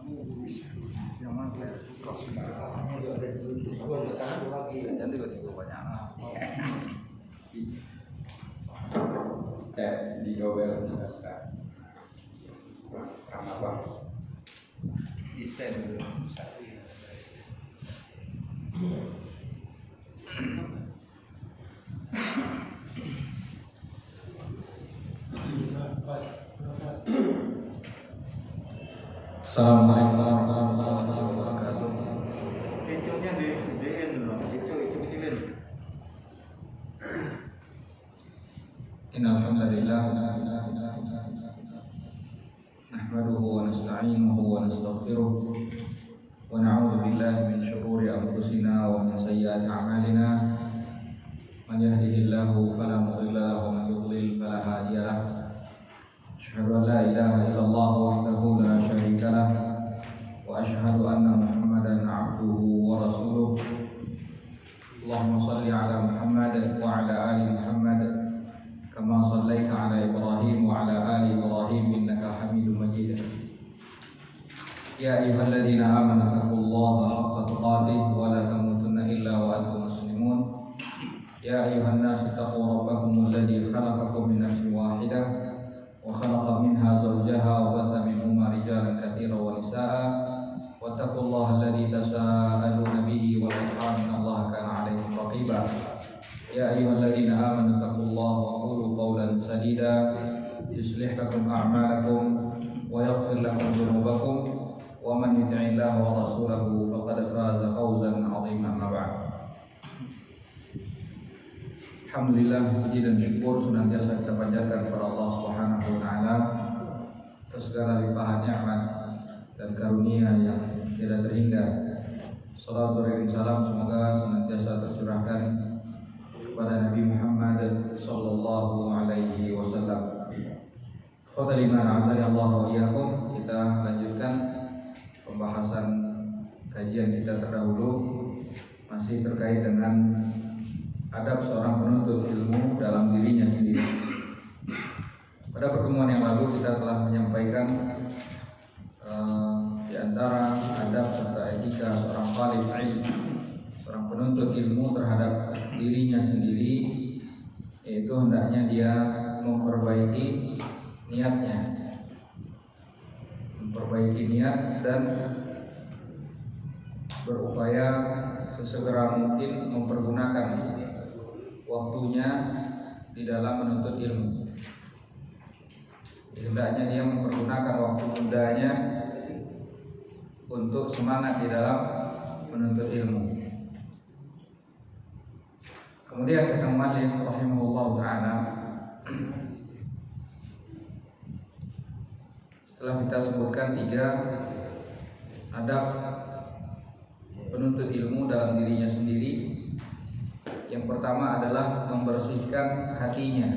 Yang mana nanti tiga banyak. Tes di Gowel Sasta. Apa? Di stand dulu. Assalamualaikum warahmatullahi wabarakatuh. Kecoknya digedein dulu, kecok itu kecilin. Innal hamdalillah nahmaduhu wa nasta'inuhu wa nastaghfiruh wa na'udzu billahi min shururi anfusina wa min sayyiati a'malina. Man yahdihillahu fala mudilla lahu wa man yudlil fala hadiya lahu. Asyhadu an la ilaha illallah wahdahu la syarika lah wa asyhadu anna Muhammadan 'abduhu wa rasuluh. Allahumma shalli 'ala Muhammad wa 'ala ali Muhammad kama shallaita 'ala Ibrahim wa 'ala ali Ibrahim innaka Hamidum Majid. Ya ayyuhalladzina amanu taqullaha haqqa tuqatih wa la tamutunna illa wa antum muslimun. Ya ayyuhan nasu taqu rabbakumul ladzi khalaqakum min nafsin wahidah وخلق منها زوجها وبث منهما رجالا كثيرا ونساء واتقوا الله الذي تساءلون به والأرحام إن الله كان عليكم رقيبا. يا أيها الذين آمنوا اتقوا الله وقولوا قولا سديدا يصلح لكم أعمالكم ويغفر لكم ذنوبكم ومن يطع الله ورسوله فقد فاز فوزا عظيما. أما بعد. Alhamdulillah, puji dan syukur senantiasa kita panjatkan kepada Allah Subhanahu wa taala atas segala limpahan nikmat dan karunia yang tidak terhingga. Salawat dan salam semoga senantiasa tercurahkan kepada Nabi Muhammad sallallahu alaihi wasallam. Khotbah iman azza Allah wa iyyakum. Kita lanjutkan pembahasan kajian kita terdahulu masih terkait dengan adab seorang penuntut ilmu dalam dirinya sendiri. Pada pertemuan yang lalu kita telah menyampaikan di antara adab serta etika seorang talib ilmu, seorang penuntut ilmu terhadap dirinya sendiri, yaitu hendaknya dia memperbaiki niatnya, memperbaiki niat dan berupaya sesegera mungkin mempergunakan waktunya di dalam menuntut ilmu. Hendaknya dia mempergunakan waktu mudanya untuk semangat di dalam menuntut ilmu. Kemudian kata muallif rahimahullah taala, setelah kita sebutkan 3 adab penuntut ilmu dalam dirinya sendiri. Yang pertama adalah membersihkan hatinya.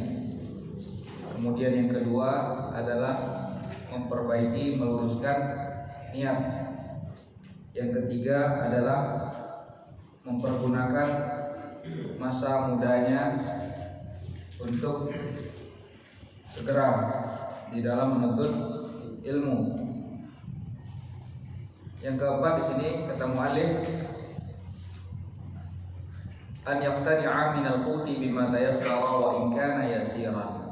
Kemudian yang kedua adalah memperbaiki, meluruskan niat. Yang ketiga adalah mempergunakan masa mudanya untuk segera di dalam menuntut ilmu. Yang keempat di sini kata muallif, an yaqtani'a min al-quti bima tayassara wa in kana yasiran.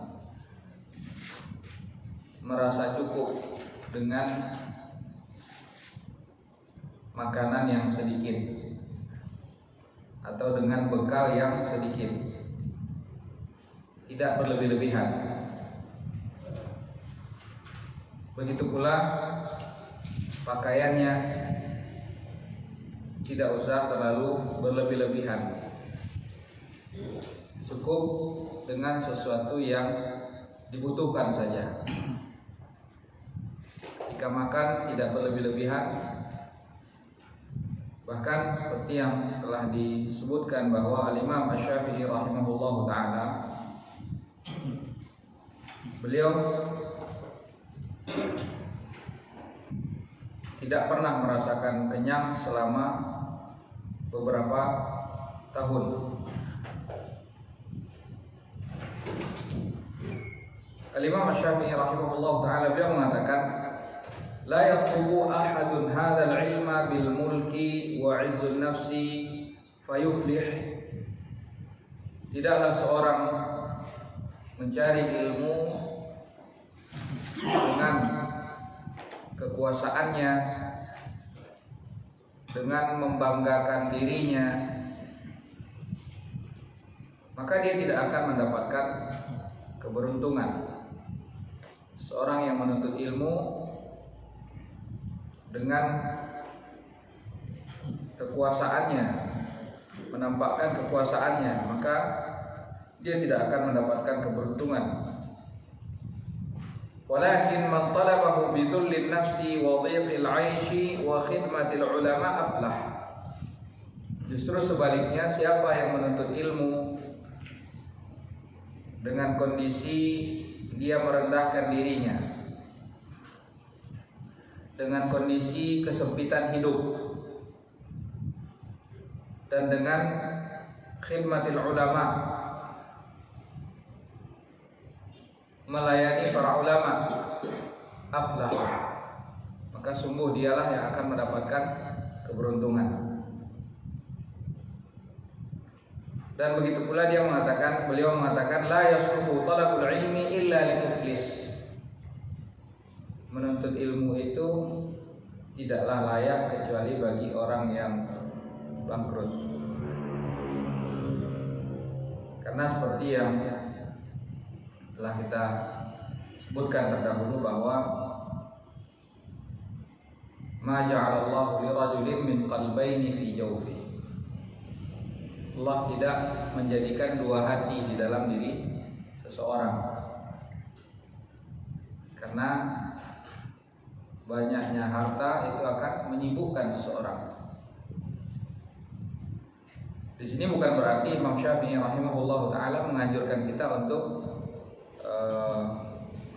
Merasa cukup dengan makanan yang sedikit atau dengan bekal yang sedikit, tidak berlebih-lebihan. Begitu pula pakaiannya tidak usah terlalu berlebih-lebihan. Cukup dengan sesuatu yang dibutuhkan saja. Jika makan tidak berlebih-lebihan. Bahkan seperti yang telah disebutkan bahwa Al-Imam Asy-Syafi'i rahimahullahu taala, beliau tidak pernah merasakan kenyang selama beberapa tahun. Al-Imam Asy-Syafi'i rahimahullah ta'ala beliau mengatakan, La yatlubu ahadun hadzal ilma bil mulki wa 'izzun nafsi fayuflih. Tidaklah seorang mencari ilmu dengan kekuasaannya, dengan membanggakan dirinya, maka dia tidak akan mendapatkan keberuntungan. Seorang yang menuntut ilmu dengan kekuasaannya, menampakkan kekuasaannya, maka dia tidak akan mendapatkan keberuntungan. Walakin man talabahu bidullin nafsi wa dhiqil 'aishi wa khidmatil ulama aflah. Justru sebaliknya, siapa yang menuntut ilmu dengan kondisi dia merendahkan dirinya, dengan kondisi kesempitan hidup, dan dengan khidmatil ulama, melayani para ulama, aflah, maka sungguh dialah yang akan mendapatkan keberuntungan. Dan begitu pula beliau mengatakan la yasluhu talabul ilmi illa lil muflis. Menuntut ilmu itu tidaklah layak kecuali bagi orang yang bangkrut. Karena seperti yang telah kita sebutkan terdahulu bahwa ma ja'alallahu li rajulin min qalbayni fi jawfi. Allah tidak menjadikan dua hati di dalam diri seseorang. Karena banyaknya harta itu akan menyibukkan seseorang. Di sini bukan berarti Imam Syafi'i rahimahullah taala menganjurkan kita untuk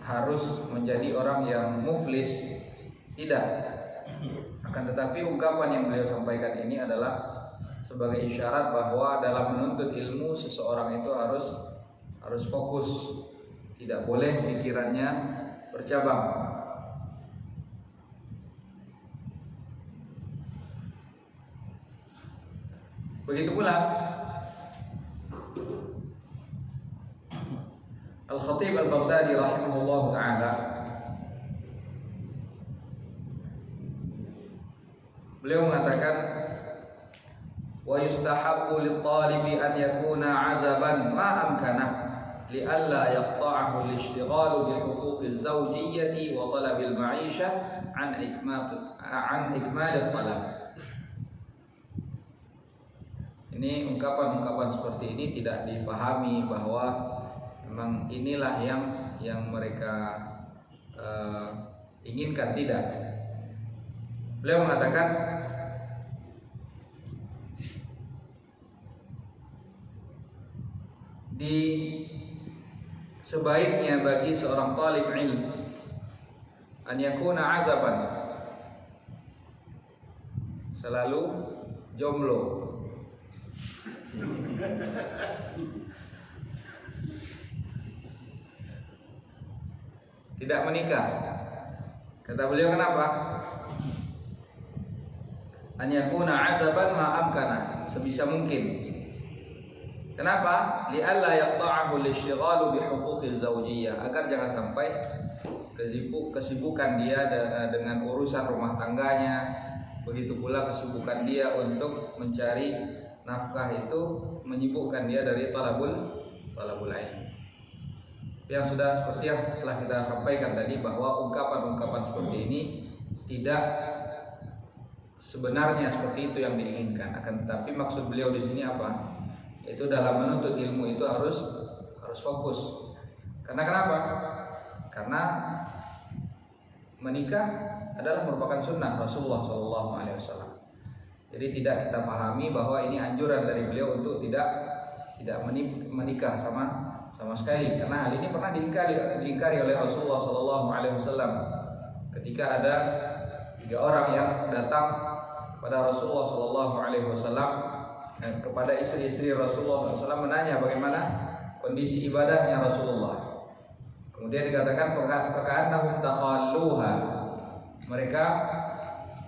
harus menjadi orang yang muflis. Tidak. Akan tetapi ungkapan yang beliau sampaikan ini adalah sebagai isyarat bahwa dalam menuntut ilmu seseorang itu harus fokus, tidak boleh pikirannya bercabang. Begitu pula Al-Khatib Al-Baghdadi rahimahullah ta'ala, beliau mengatakan wa yustahabbu lit-talibi an yakuna 'azaban ma amkanah li'alla yaqta'ahu al-ishtighalu bi huquqiz zawjiyyati wa talabil ma'ishah an ikmal at-talab. Ini ungkapan-ungkapan seperti ini tidak difahami bahwa memang inilah yang mereka inginkan, tidak. Beliau mengatakan sebaiknya bagi seorang talib ilmu an yakuna azaban, selalu jomblo, tidak menikah. Kata beliau, kenapa? An yakuna azaban ma amkana, sebisa mungkin. Kenapa? Li'alla yaqta'ahu al-ishtighalu bi huquqiz zawjiyyah, agar jangan sampai kesibukan dia dengan urusan rumah tangganya, begitu pula kesibukan dia untuk mencari nafkah itu menyibukkan dia dari talabul ilm. Yang sudah seperti yang telah kita sampaikan tadi, bahwa ungkapan-ungkapan seperti ini tidak sebenarnya seperti itu yang diinginkan. Akan tetapi maksud beliau di sini apa? Itu dalam menuntut ilmu itu harus fokus. Karena kenapa? Karena menikah adalah merupakan sunnah Rasulullah SAW. Jadi tidak kita pahami bahwa ini anjuran dari beliau untuk tidak menikah sama sekali. Karena hal ini pernah diingkari oleh Rasulullah SAW. Ketika ada 3 orang yang datang kepada Rasulullah SAW, kepada istri-istri Rasulullah SAW, menanya bagaimana kondisi ibadahnya Rasulullah. Kemudian dikatakan faka'annahum taqalluha, mereka mereka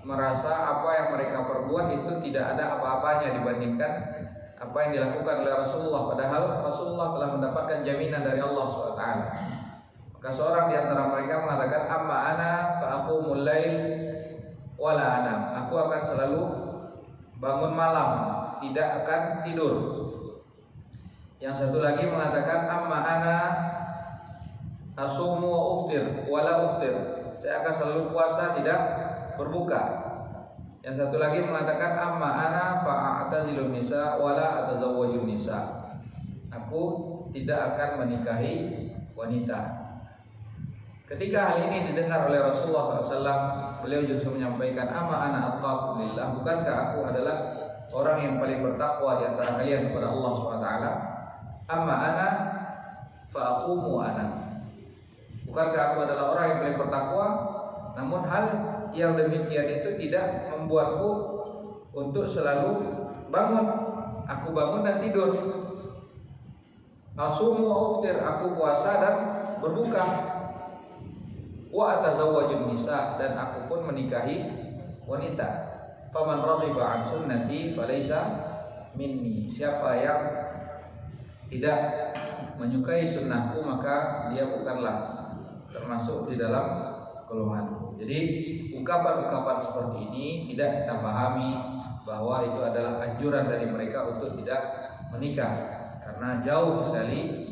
merasa apa yang mereka perbuat itu tidak ada apa-apanya dibandingkan apa yang dilakukan oleh Rasulullah, padahal Rasulullah telah mendapatkan jaminan dari Allah SWT. Maka seorang di antara mereka mengatakan, amma ana fa aqumul lail wala anam. Aku akan selalu bangun malam, tidak akan tidur. Yang satu lagi mengatakan, amma ana asumu wa uftir wala uftir. Saya akan selalu puasa, tidak berbuka. Yang satu lagi mengatakan, amma ana fa'atazilun nisa wala atazawwajun nisa. Aku tidak akan menikahi wanita. Ketika hal ini didengar oleh Rasulullah SAW, beliau justru menyampaikan, amma ana attaqu lillah. Bukankah aku adalah orang yang paling bertakwa di antara kalian kepada Allah SWT? Amma ana fa'aqumu ana. Bukankah aku adalah orang yang paling bertakwa? Namun hal yang demikian itu tidak membuatku untuk selalu bangun. Aku bangun dan tidur. Asumu wa uftir, aku puasa dan berbuka. Wa atazawwajun nisa, dan aku pun menikahi wanita. Faman raghiba an sunnati falaysa minni. Siapa yang tidak menyukai sunnahku maka dia bukanlah termasuk di dalam golonganku. Jadi ungkapan-ungkapan seperti ini tidak kita pahami bahwa itu adalah anjuran dari mereka untuk tidak menikah, karena jauh sekali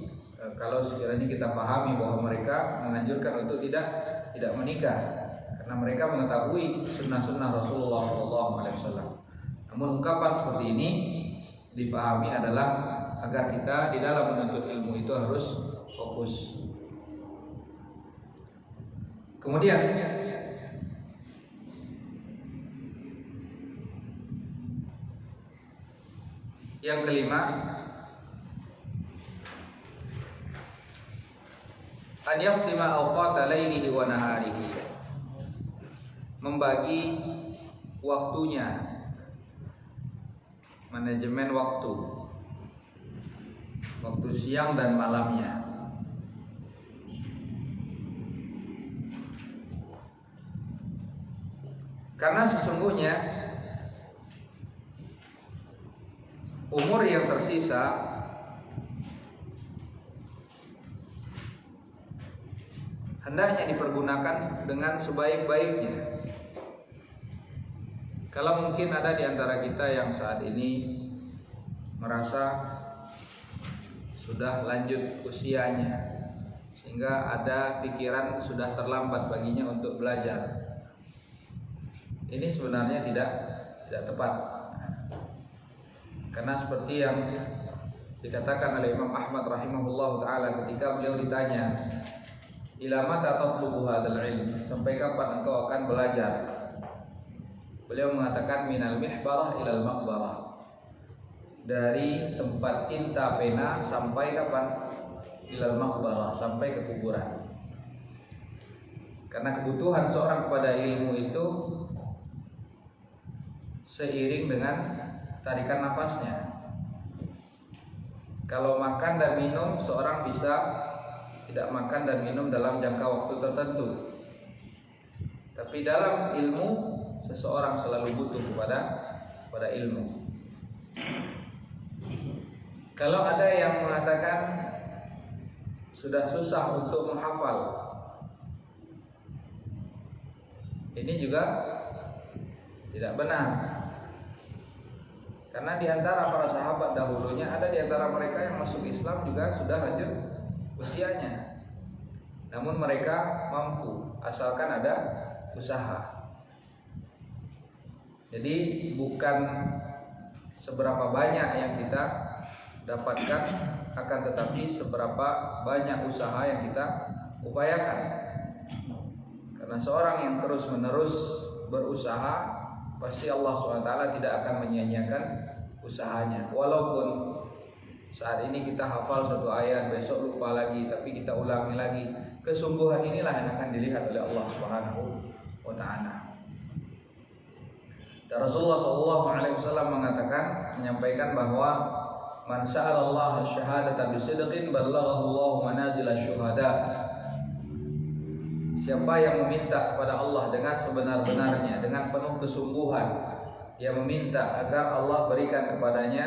kalau sekiranya kita pahami bahwa mereka menganjurkan untuk tidak menikah, karena mereka mengetahui sunnah-sunnah Rasulullah SAW. Namun ungkapan seperti ini dipahami adalah agar kita di dalam menuntut ilmu itu harus fokus. Kemudian yang kelima, an yaqsima awqata lailihi wa naharihi. Membagi waktunya, manajemen waktu siang dan malamnya. Karena sesungguhnya umur yang tersisa hendaknya dipergunakan dengan sebaik-baiknya. Kalau mungkin ada di antara kita yang saat ini merasa sudah lanjut usianya, sehingga ada pikiran sudah terlambat baginya untuk belajar. Ini sebenarnya tidak tepat. Karena seperti yang dikatakan oleh Imam Ahmad rahimahullah ta'ala ketika beliau ditanya, ila mata tatlubu hadzal ilm, sampai kapan engkau akan belajar? Beliau mengatakan minal mihbarah ilal maqbarah, dari tempat tinta pena sampai kapan? Ilal maqbarah, sampai ke kuburan. Karena kebutuhan seorang kepada ilmu itu seiring dengan tarikan nafasnya. Kalau makan dan minum, seorang bisa tidak makan dan minum dalam jangka waktu tertentu. Tapi dalam ilmu, seseorang selalu butuh kepada ilmu. Kalau ada yang mengatakan sudah susah untuk menghafal, ini juga tidak benar. Karena di antara para sahabat dahulunya ada di antara mereka yang masuk Islam juga sudah lanjut usianya. Namun mereka mampu asalkan ada usaha. Jadi bukan seberapa banyak yang kita dapatkan, akan tetapi seberapa banyak usaha yang kita upayakan. Karena seorang yang terus-menerus berusaha, pasti Allah SWT tidak akan menyia-nyiakan usahanya. Walaupun saat ini kita hafal satu ayat, besok lupa lagi, tapi kita ulangi lagi. Kesungguhan inilah yang akan dilihat oleh Allah SWT. Dan Rasulullah SAW menyampaikan bahwa man sa'alallaha syahadata bisidqin ballaghahu Allahu manazila syuhada. Siapa yang meminta kepada Allah dengan sebenar-benarnya, dengan penuh kesungguhan, dia meminta agar Allah berikan kepadanya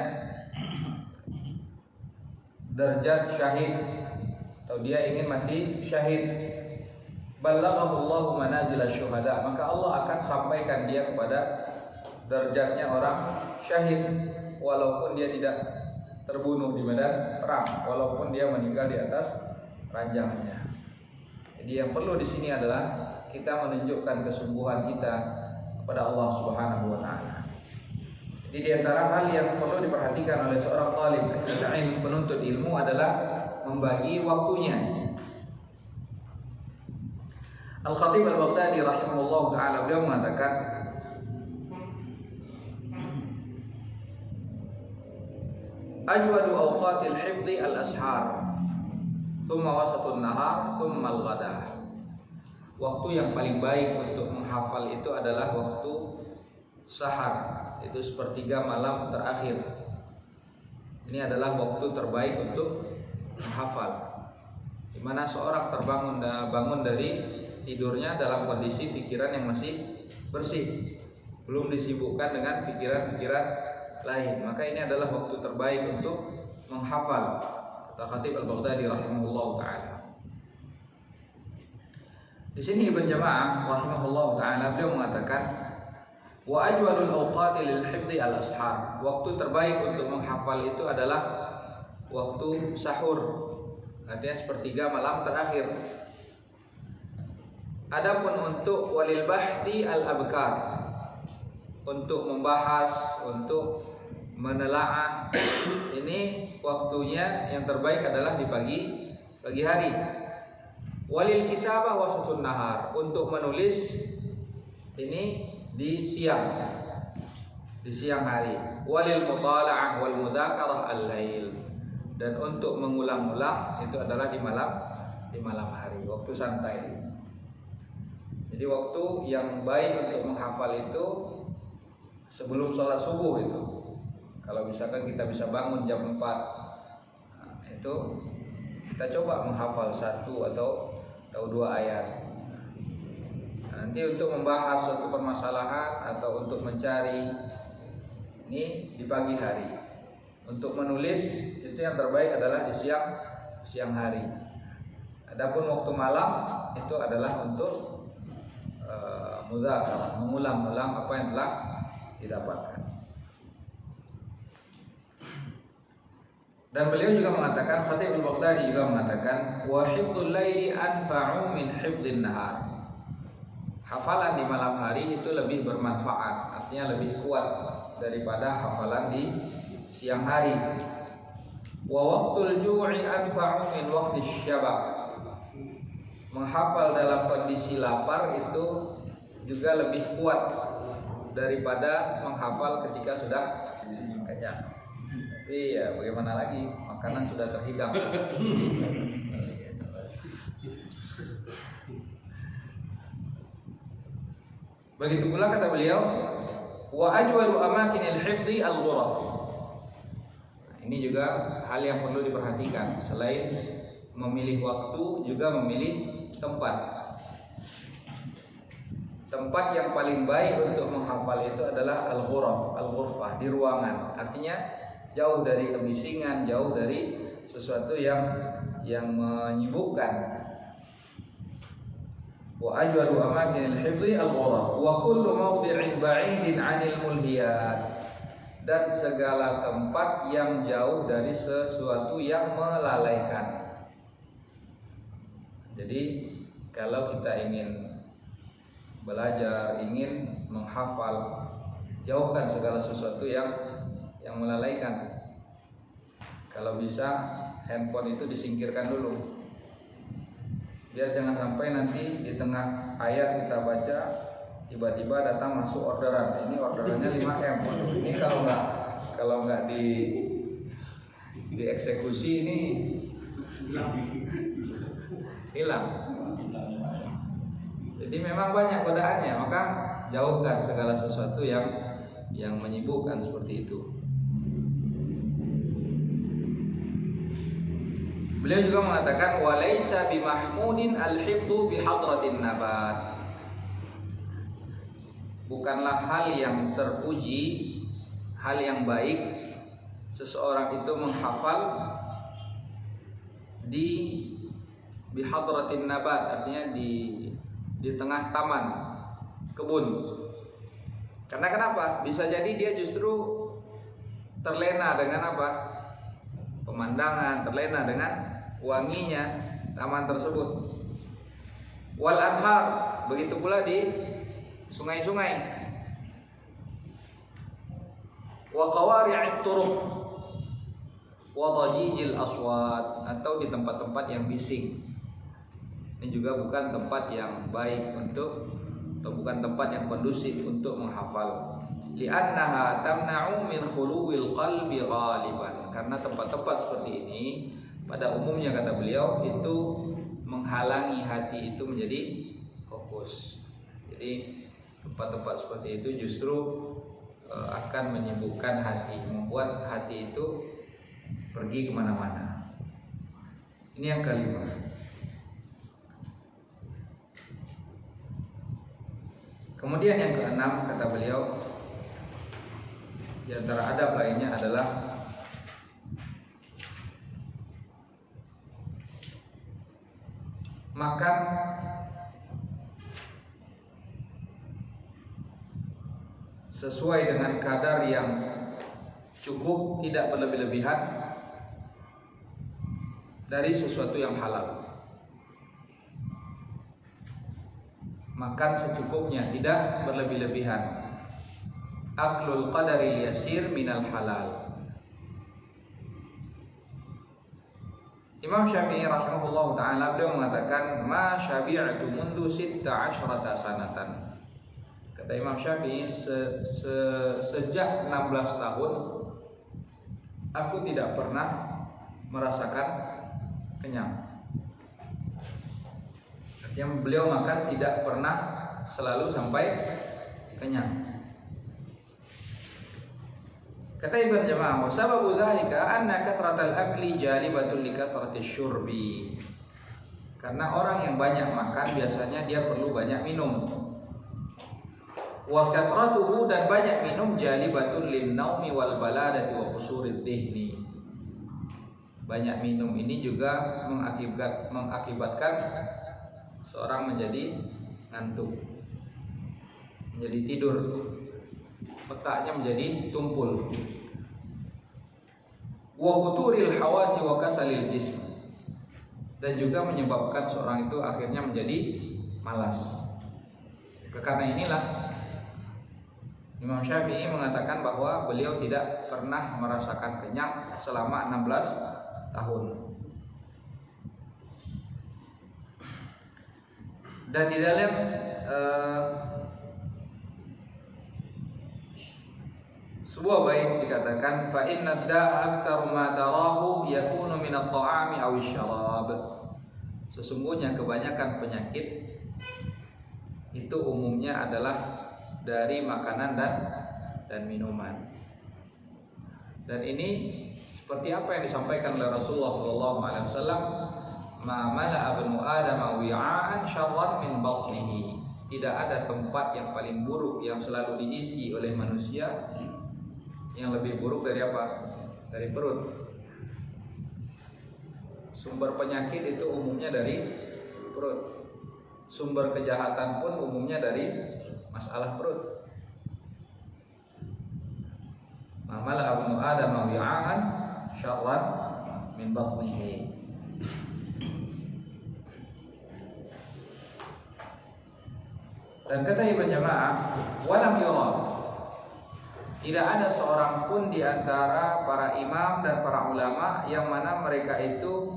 derajat syahid, atau dia ingin mati syahid, ballaghahu Allahu manazil syuhada, maka Allah akan sampaikan dia kepada derajatnya orang syahid, walaupun dia tidak terbunuh di medan perang, walaupun dia meninggal di atas ranjangnya. Jadi yang perlu di sini adalah kita menunjukkan kesungguhan kita kepada Allah Subhanahu wa taala. Jadi di antara hal yang perlu diperhatikan oleh seorang talib ilmu, penuntut ilmu, adalah membagi waktunya. Al-Khatib Al-Baghdadi rahimahullah taala beliau mengatakan, ajwadu awqatil hifdhi al-ashar, thumma wasatun nahar, thumma al-ghadah. Waktu yang paling baik untuk menghafal itu adalah waktu sahar, itu sepertiga malam terakhir. Ini adalah waktu terbaik untuk menghafal, di mana seorang bangun dari tidurnya dalam kondisi pikiran yang masih bersih, belum disibukkan dengan pikiran-pikiran lain. Maka ini adalah waktu terbaik untuk menghafal, kata Khatib Al-Baghdadi rahimahullah taala. Di sini Ibn Jama'ah rahimahullah taala beliau mengatakan, wa ajwalul awqati lil hifdhi al-ashar. Waktu terbaik untuk menghafal itu adalah waktu sahur, artinya sepertiga malam terakhir. Adapun untuk walil bahthi al-abkar, untuk membahas, untuk menelaah, ini waktunya yang terbaik adalah di pagi hari. Walil kitabah wasatun nahar, untuk menulis ini di siang hari. Walil mutala'ah wal mudzakarah al-lail, dan untuk mengulang-ulang itu adalah di malam hari, waktu santai. Jadi waktu yang baik untuk menghafal itu sebelum sholat subuh itu. Kalau misalkan kita bisa bangun jam 4, nah, itu kita coba menghafal 1 atau 2 ayat. Nanti untuk membahas suatu permasalahan atau untuk mencari, ini di pagi hari. Untuk menulis itu yang terbaik adalah di siang hari. Adapun waktu malam itu adalah untuk mudzakarah, mengulang-ulang apa yang telah didapatkan. Dan beliau juga mengatakan, Khatib Al-Baghdadi juga mengatakan, wa hifdzul laili anfa'u min hifdzin nahar. Hafalan di malam hari itu lebih bermanfaat, artinya lebih kuat daripada hafalan di siang hari. Wa waqtul ju'i anfa'u min waqtis syabab. Menghafal dalam kondisi lapar itu juga lebih kuat daripada menghafal ketika sudah kenyang. Tapi ya bagaimana lagi, makanan sudah terhidang. Begitu pula kata beliau, wa ajwalu amakinil hifdhi al-ghuraf. Ini juga hal yang perlu diperhatikan. Selain memilih waktu, juga memilih tempat. Tempat yang paling baik untuk menghafal itu adalah al-ghuraf, al-ghurfah, di ruangan. Artinya jauh dari kebisingan, jauh dari sesuatu yang menyibukkan. Wa ajwalu amakinil hifdhi al-ghuraf wa kullu mawdi'in ba'idin 'anil mulhiyat, dan segala tempat yang jauh dari sesuatu yang melalaikan. Jadi kalau kita ingin belajar, ingin menghafal, jauhkan segala sesuatu yang melalaikan. Kalau bisa handphone itu disingkirkan dulu, biar jangan sampai nanti di tengah ayat kita baca tiba-tiba datang masuk orderan. Ini orderannya 5M. Ini kalau nggak dieksekusi ini hilang. Jadi memang banyak godaannya, maka jauhkan segala sesuatu yang menyibukkan seperti itu. Beliau juga mengatakan walaisa bimahmudin al-hifdhu bihadratin nabat. Bukanlah hal yang terpuji, hal yang baik seseorang itu menghafal di bihadratin nabat, artinya di tengah taman kebun. Karena kenapa? Bisa jadi dia justru terlena dengan apa? Pemandangan, terlena dengan wanginya taman tersebut. Wal anhar, begitu pula di sungai-sungai. Wa qawari'it turuq wa dhajijil aswat, atau di tempat-tempat yang bising. Ini juga bukan tempat yang baik atau bukan tempat yang kondusif untuk menghafal. Li'annaha tamna'u min khuluwil qalbi ghaliban. Karena tempat-tempat seperti ini pada umumnya, kata beliau, itu menghalangi hati itu menjadi fokus. Jadi tempat-tempat seperti itu justru akan menyibukkan hati, membuat hati itu pergi kemana-mana. Ini yang kelima. Kemudian yang keenam, kata beliau, di antara adab lainnya adalah makan sesuai dengan kadar yang cukup, tidak berlebih-lebihan dari sesuatu yang halal. Makan secukupnya, tidak berlebih-lebihan. Aklul qadaril yasir minal halal. Imam Syafi'i rahimahullah ta'ala beliau mengatakan ma syabi'tu mundu 16 sanatan. Kata Imam Syafi'i, sejak 16 tahun aku tidak pernah merasakan kenyang. Artinya beliau makan tidak pernah selalu sampai kenyang. Kata Ibn Jama'ah, wa sababu dzalika anna kathratal akli jalibatul li kathratish syurbi. Karena orang yang banyak makan biasanya dia perlu banyak minum. Wa kathratuhu, dan banyak minum, jalibatul lin naumi wal baladati wa qusurid dhihni. Banyak minum ini juga mengakibatkan seorang menjadi ngantuk, menjadi tidur, otaknya menjadi tumpul. Wa futuril hawasi wa kasalil jism, dan juga menyebabkan seorang itu akhirnya menjadi malas. Karena inilah Imam Syafi'i mengatakan bahwa beliau tidak pernah merasakan kenyang selama 16 tahun. Dan di dalam sebuah bait dikatakan fa inna da'a aktsar ma tarahu yakunu min at-ta'ami aw asy-syarab. Sesungguhnya kebanyakan penyakit itu umumnya adalah dari makanan dan minuman. Dan ini seperti apa yang disampaikan oleh Rasulullah SAW, ma mala'a ibnu Adam wi'an syarran min batnihi. Tidak ada tempat yang paling buruk yang selalu diisi oleh manusia yang lebih buruk dari apa? Dari perut. Sumber penyakit itu umumnya dari perut. Sumber kejahatan pun umumnya dari masalah perut. Mamala ibnu Adam wi'an syarran min batnihi. Dan kata Ibn Jama'ah, walam yura, tidak ada seorang pun di antara para imam dan para ulama yang mana mereka itu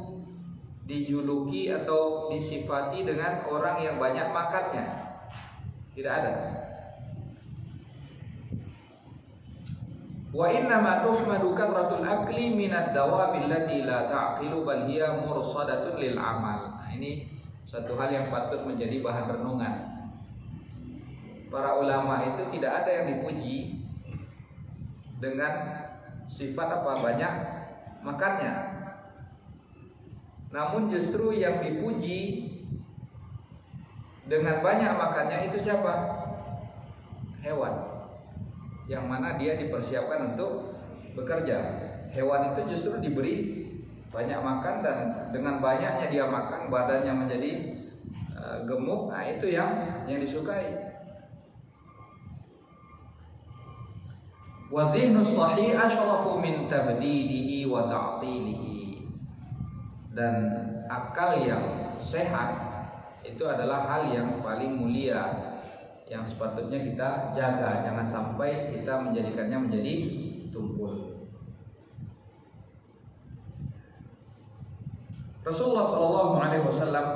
dijuluki atau disifati dengan orang yang banyak makannya. Tidak ada. Wa inna ma tuhmadu kathratul akli minad dawami allati la ta'qilu bal hiya mursadatun lil amal. Nah, ini satu hal yang patut menjadi bahan renungan. Para ulama itu tidak ada yang dipuji dengan sifat apa banyak makannya. Namun justru yang dipuji dengan banyak makannya itu siapa? Hewan. Yang mana dia dipersiapkan untuk bekerja. Hewan itu justru diberi banyak makan, dan dengan banyaknya dia makan badannya menjadi gemuk. Nah, itu yang disukai. Wa dhihnu sahih asyrafu min tabdidihi wa ta'tilihi. Dan akal yang sehat itu adalah hal yang paling mulia yang sepatutnya kita jaga. Jangan sampai kita menjadikannya menjadi tumpul. Rasulullah SAW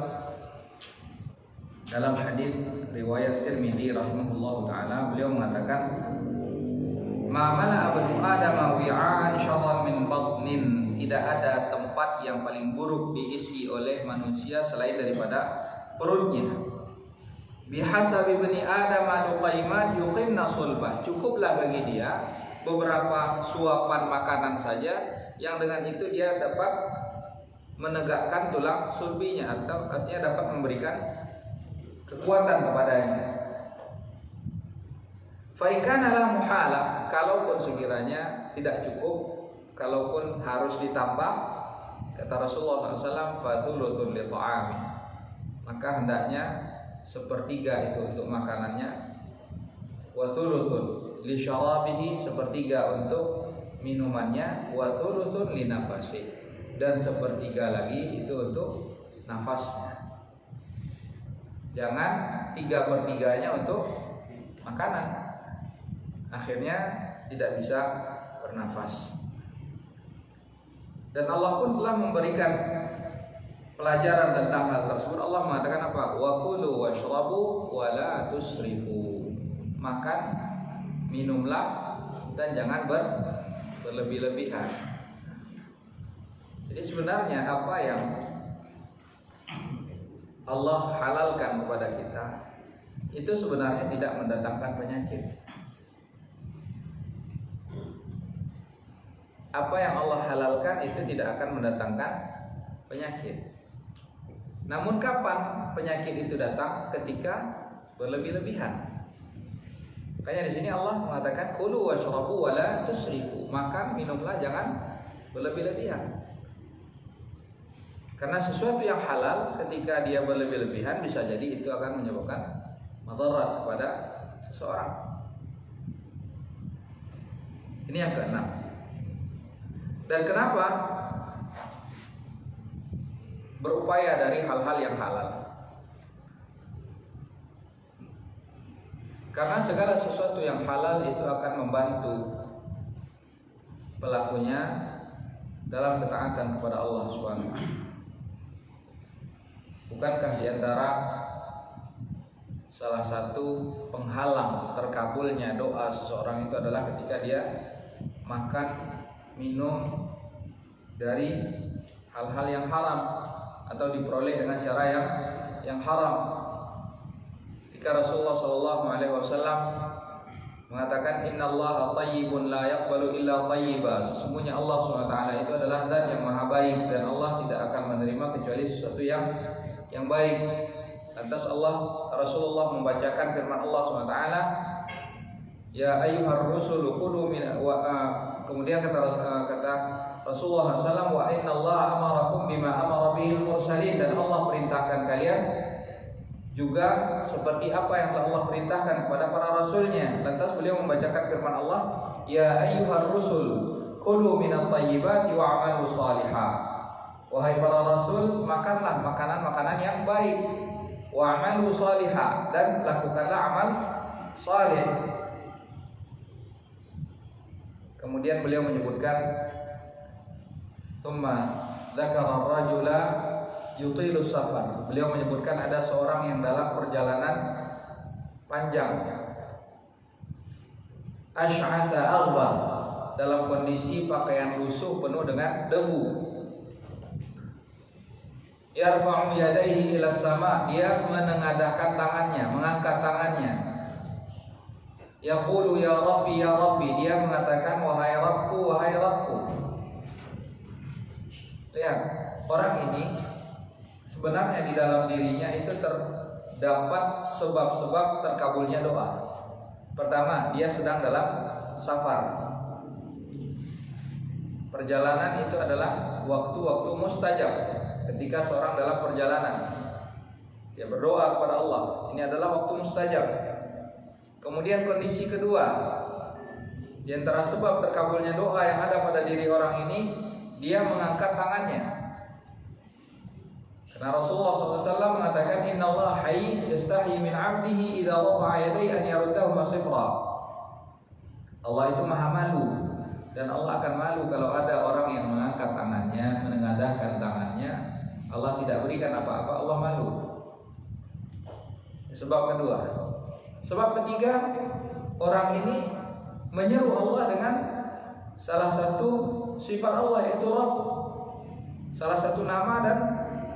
dalam hadis riwayat Tirmidzi rahimahullahu taala, beliau mengatakan, "Ma mala'a ibnu Adam wi'an syarran min batnin." Tidak ada tempat yang paling buruk diisi oleh manusia selain daripada perutnya. Bihasabi ibni Adam luqaimat yuqimna sulbah. Cukuplah bagi dia beberapa suapan makanan saja yang dengan itu dia dapat menegakkan tulang sulbinya, atau artinya dapat memberikan kekuatan kepadanya. Fa in kana la muhala, kalaupun sekiranya tidak cukup, kalaupun harus ditambah, kata Rasulullah SAW, fa thuluthun li ta'ami, maka hendaknya sepertiga itu untuk makanannya, wa thuluthun li syarabihi, sepertiga untuk minumannya, wa thuluthun li nafasi, dan sepertiga lagi itu untuk nafasnya. Jangan 3/3-nya untuk makanan, akhirnya tidak bisa bernafas. Dan Allah pun telah memberikan pelajaran tentang hal tersebut. Allah mengatakan apa? Wa kulu washrabu wa la tusrifu. Makan, minumlah, dan jangan berlebih-lebihan. Jadi sebenarnya apa yang Allah halalkan kepada kita itu sebenarnya tidak mendatangkan penyakit. Apa yang Allah halalkan itu tidak akan mendatangkan penyakit. Namun kapan penyakit itu datang? Ketika berlebih-lebihan. Makanya di sini Allah mengatakan kulu washrabu wa la tusrifu. Makan, minumlah, jangan berlebih-lebihan. Karena sesuatu yang halal ketika dia berlebih-lebihan bisa jadi itu akan menyebabkan madarat kepada seseorang. Ini yang keenam. Dan kenapa berupaya dari hal-hal yang halal? Karena segala sesuatu yang halal itu akan membantu pelakunya dalam ketaatan kepada Allah SWT. Bukankah di antara salah satu penghalang terkabulnya doa seseorang itu adalah ketika dia makan, minum dari hal-hal yang haram atau diperoleh dengan cara yang haram. Ketika Rasulullah SAW mengatakan innallaha thayyibun la yaqbalu illa thayyiba, sesungguhnya Allah SWT itu adalah zat yang maha baik dan Allah tidak akan menerima kecuali sesuatu yang baik. Lantas Rasulullah membacakan firman Allah SWT, ya ayyuhar rusulu kulu min kemudian kata Rasulullah SAW, wa innallaha amarakum bima amara bihil mursalin, dan Allah perintahkan kalian juga seperti apa yang telah Allah perintahkan kepada para rasulnya. Lantas beliau membacakan firman Allah, ya ayyuhar rusul kulu minat thayyibati wa'amalu salihah. Wahai para rasul, makanlah makanan-makanan yang baik, wa'amalu salihah, dan lakukanlah amal saleh. Kemudian beliau menyebutkan, thumma dzakara ar-rajula yutilu safar. Beliau menyebutkan ada seorang yang dalam perjalanan panjang, asy'atha aghbar, dalam kondisi pakaian lusuh penuh dengan debu. Yarfa'u yadayhi ila sama, dia menengadahkan tangannya, mengangkat tangannya. Yaqulu ya Rabbi ya Rabbi, dia mengatakan wahai Rabbku wahai Rabbku. Lihat, orang ini sebenarnya di dalam dirinya itu terdapat sebab-sebab terkabulnya doa. Pertama, dia sedang dalam safar. Perjalanan itu adalah waktu-waktu mustajab. Ketika seorang dalam perjalanan, dia berdoa kepada Allah. Ini adalah waktu mustajab. Kemudian kondisi kedua, di antara sebab terkabulnya doa yang ada pada diri orang ini, dia mengangkat tangannya. Karena Rasulullah SAW mengatakan, Inna Allah hayy yastahi min abdihi idza rafa'a yadayhi an yaruddahuma sifra. Allah itu maha malu, dan Allah akan malu kalau ada orang yang mengangkat tangannya, menengadahkan tangannya, Allah tidak berikan apa-apa, Allah malu. Sebab kedua. Sebab ketiga, orang ini menyeru Allah dengan salah satu sifat Allah, yaitu Rabb. Salah satu nama dan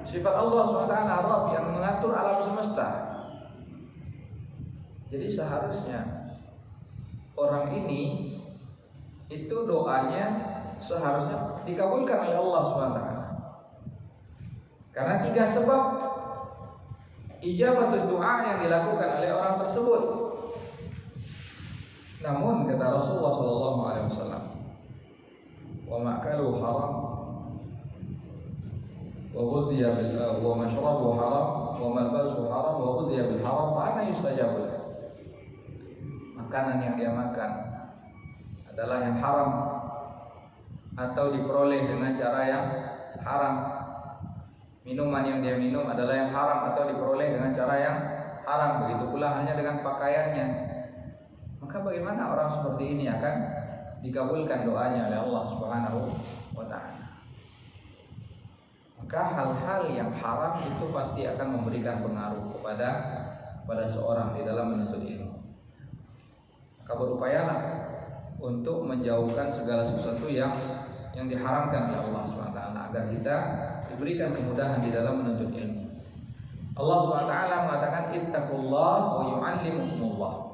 sifat Allah SWT, Rabb, yang mengatur alam semesta. Jadi seharusnya orang ini itu doanya seharusnya dikabulkan oleh Allah SWT. Karena tiga sebab ijabatul doa yang dilakukan oleh orang tersebut. Namun kata Rasulullah SAW, wa ma'kalu haram, wa ghudhiya bil wa mashrabu haram, wa malbasu haram, wa ghudhiya bil haram, fa ana yustajabu. Makanan yang dia makan adalah yang haram atau diperoleh dengan cara yang haram. Minuman yang dia minum adalah yang haram atau diperoleh dengan cara yang haram. Begitu pula hanya dengan pakaiannya. Maka bagaimana orang seperti ini akan dikabulkan doanya oleh Allah Subhanahu wa ta'ala? Maka hal-hal yang haram itu pasti akan memberikan pengaruh kepada seorang di dalam menuntut ilmu. Maka berupayalah untuk menjauhkan segala sesuatu yang diharamkan oleh Allah SWT, agar kita diberikan kemudahan di dalam menuntut ilmu. Allah SWT mengatakan, ittaqullah wa yu'allimukumullah.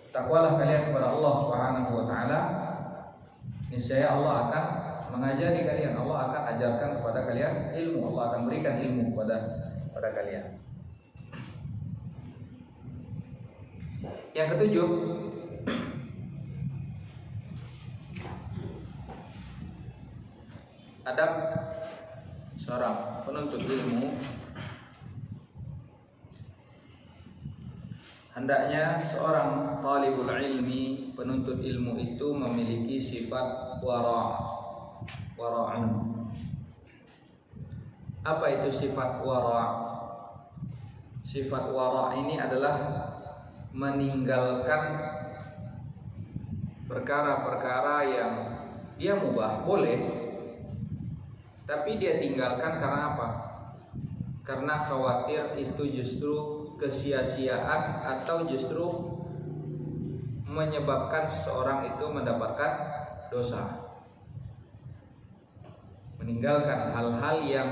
Takwalah kalian kepada Allah Subhanahu wa ta'ala, niscaya Allah akan mengajari kalian, Allah akan ajarkan kepada kalian ilmu, Allah akan berikan ilmu kepada kalian. Yang ketujuh, adab seorang penuntut ilmu. Hendaknya seorang talibul ilmi, penuntut ilmu itu memiliki sifat wara'un. Apa itu sifat wara'? Sifat wara' ini adalah meninggalkan perkara-perkara yang dia mubah, boleh, tapi dia tinggalkan karena apa? Karena khawatir itu justru kesia-siaan atau justru menyebabkan seorang itu mendapatkan dosa. Meninggalkan hal-hal yang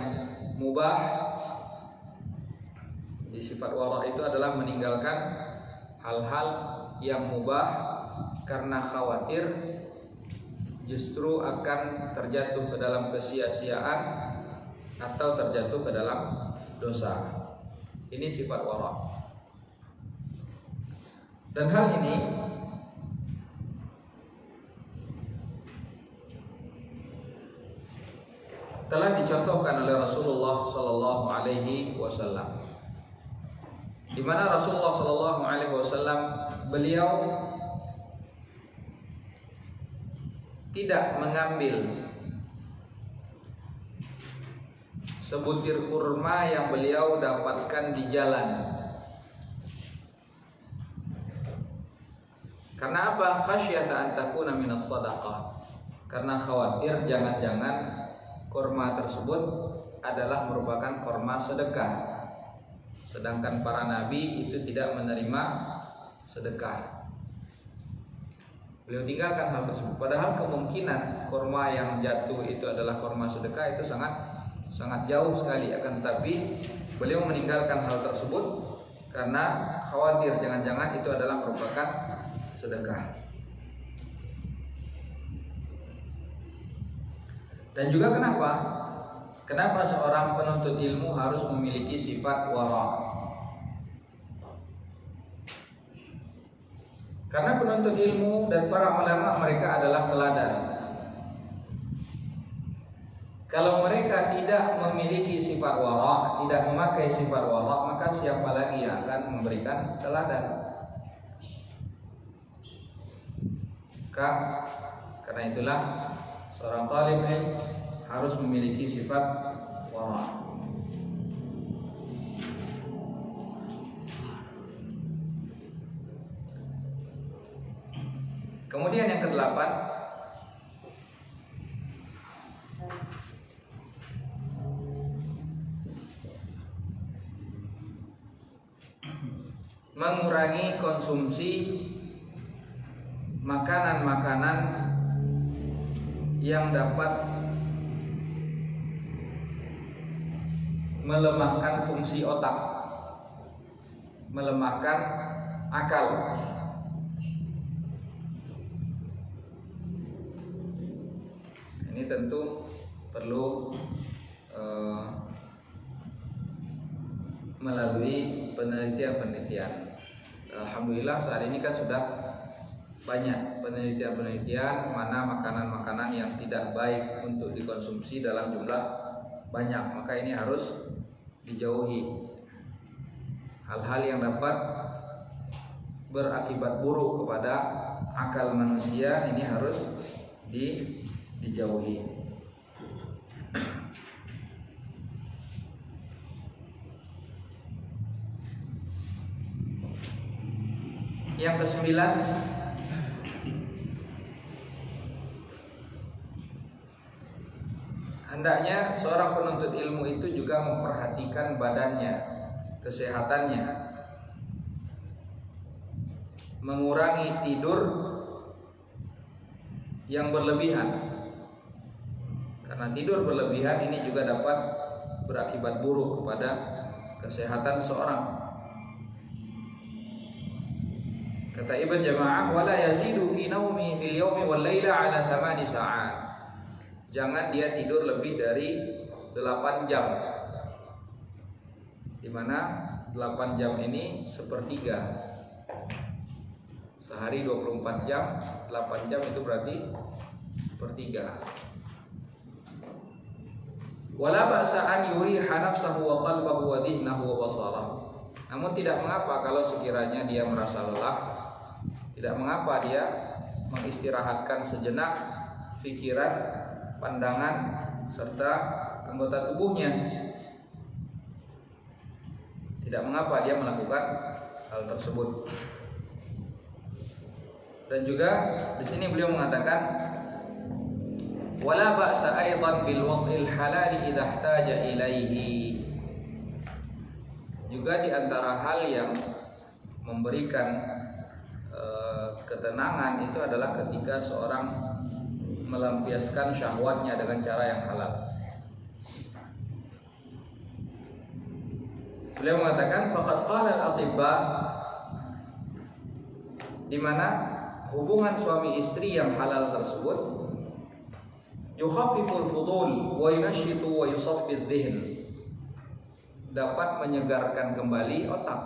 mubah. Jadi sifat wara' itu adalah meninggalkan hal-hal yang mubah karena khawatir justru akan terjatuh ke dalam kesia-siaan atau terjatuh ke dalam dosa. Ini sifat wara'. Dan hal ini telah dicontohkan oleh Rasulullah sallallahu alaihi wasallam. Di mana Rasulullah sallallahu alaihi wasallam beliau tidak mengambil sebutir kurma yang beliau dapatkan di jalan. Karena apa? Khasyata an takuna minas shadaqah. Karena khawatir jangan-jangan kurma tersebut adalah merupakan kurma sedekah. Sedangkan para nabi itu tidak menerima sedekah. Beliau tinggalkan hal tersebut. Padahal kemungkinan kurma yang jatuh itu adalah kurma sedekah itu sangat jauh sekali. Akan tetapi beliau meninggalkan hal tersebut karena khawatir jangan-jangan itu adalah merupakan sedekah. Dan juga kenapa? Kenapa seorang penuntut ilmu harus memiliki sifat wara? Karena penuntut ilmu dan para ulama mereka adalah teladan. Kalau mereka tidak memiliki sifat wara, tidak memakai sifat wara, maka siapa lagi yang akan memberikan teladan? Karena itulah seorang talib ilmu harus memiliki sifat wara. Kemudian yang kedelapan, mengurangi konsumsi makanan-makanan yang dapat melemahkan fungsi otak, melemahkan akal. Ini tentu perlu melalui penelitian-penelitian. Alhamdulillah saat ini kan sudah banyak penelitian-penelitian mana makanan-makanan yang tidak baik untuk dikonsumsi dalam jumlah banyak, maka ini harus dijauhi. Hal-hal yang dapat berakibat buruk kepada akal manusia ini harus dijauhi. Yang kesembilan, hendaknya seorang penuntut ilmu itu juga memperhatikan badannya, kesehatannya, mengurangi tidur yang berlebihan. Karena tidur berlebihan ini juga dapat berakibat buruk kepada kesehatan seorang. Kata Ibn Jama'ah, wala yazidu fi naumi fil yawmi wal laila ala 8 sa'at. Jangan dia tidur lebih dari 8 jam. Di mana 8 jam ini sepertiga. Sehari 24 jam, 8 jam itu berarti sepertiga. Wala ba'sa an yuriha nafsahu wa qalbahu wa dhihnahu wa basarahu. Namun tidak mengapa kalau sekiranya dia merasa lelah, tidak mengapa dia mengistirahatkan sejenak pikiran, pandangan serta anggota tubuhnya. Tidak mengapa dia melakukan hal tersebut. Dan juga di sini beliau mengatakan wala ba'sa aidan bil wad'il halal idza ihtaja ilaihi. Juga di antara hal yang memberikan ketenangan itu adalah ketika seorang melampiaskan syahwatnya dengan cara yang halal. Beliau mengatakan faqad qala al-atibba, di mana hubungan suami istri yang halal tersebut yukhaffiful fudul wa yunashitu wa yusaffi adh-dhihn, dapat menyegarkan kembali otak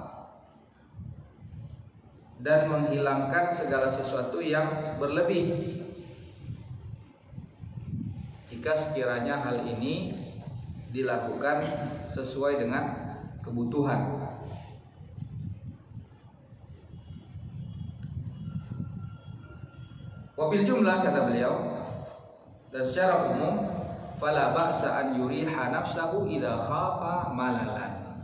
dan menghilangkan segala sesuatu yang berlebih jika sekiranya hal ini dilakukan sesuai dengan kebutuhan. Wabil jumlah, kata beliau, dan secara umum fala ba'sa an yuriha nafsahu idza khafa malalan.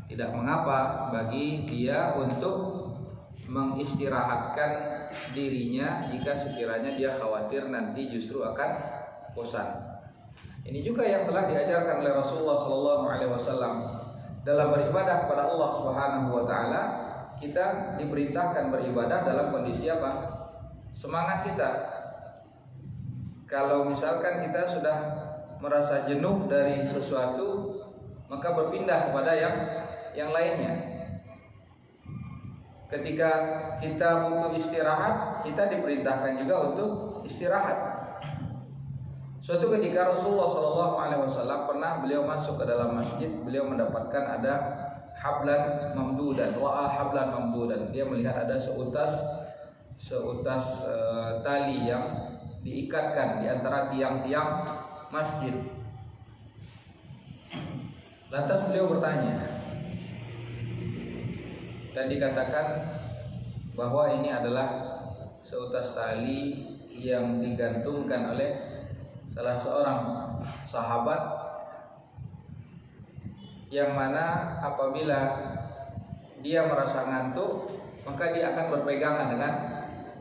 Tidak mengapa bagi dia untuk mengistirahatkan dirinya jika sekiranya dia khawatir nanti justru akan bosan. Ini juga yang telah diajarkan oleh Rasulullah SAW dalam beribadah kepada Allah Subhanahu wa taala. Kita diperintahkan beribadah dalam kondisi apa? Semangat kita. Kalau misalkan kita sudah merasa jenuh dari sesuatu, maka berpindah kepada yang lainnya. Ketika kita butuh istirahat, kita diperintahkan juga untuk istirahat. Suatu ketika Rasulullah SAW pernah beliau masuk ke dalam masjid, beliau mendapatkan ada hablan mamdudan, hablan mamdudan. Dia melihat ada seutas tali yang diikatkan di antara tiang-tiang masjid. Lantas beliau bertanya, dan dikatakan bahwa ini adalah seutas tali yang digantungkan oleh salah seorang sahabat, yang mana apabila dia merasa ngantuk maka dia akan berpegangan dengan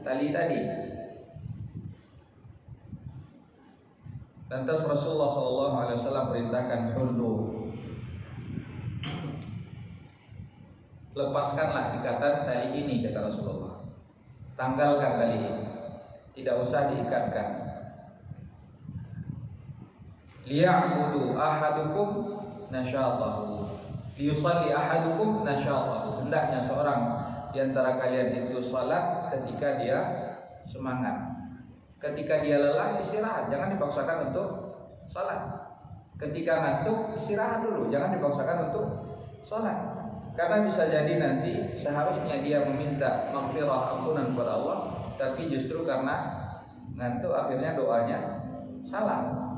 tali tadi. Lantas Rasulullah SAW perintahkan, hullu, lepaskanlah ikatan tali ini, kata Rasulullah. Tanggalkan tali ini, tidak usah diikatkan. Liya'budu ahadukum nasyatahu, liyusalli ahadukum nasyatahu. Hendaknya seorang di antara kalian itu salat ketika dia semangat. Ketika dia lelah, istirahat, jangan dipaksakan untuk salat. Ketika ngantuk, istirahat dulu, jangan dipaksakan untuk salat. Karena bisa jadi nanti seharusnya dia meminta maghfirah, ampunan kepada Allah, tapi justru karena ngantuk akhirnya doanya salah.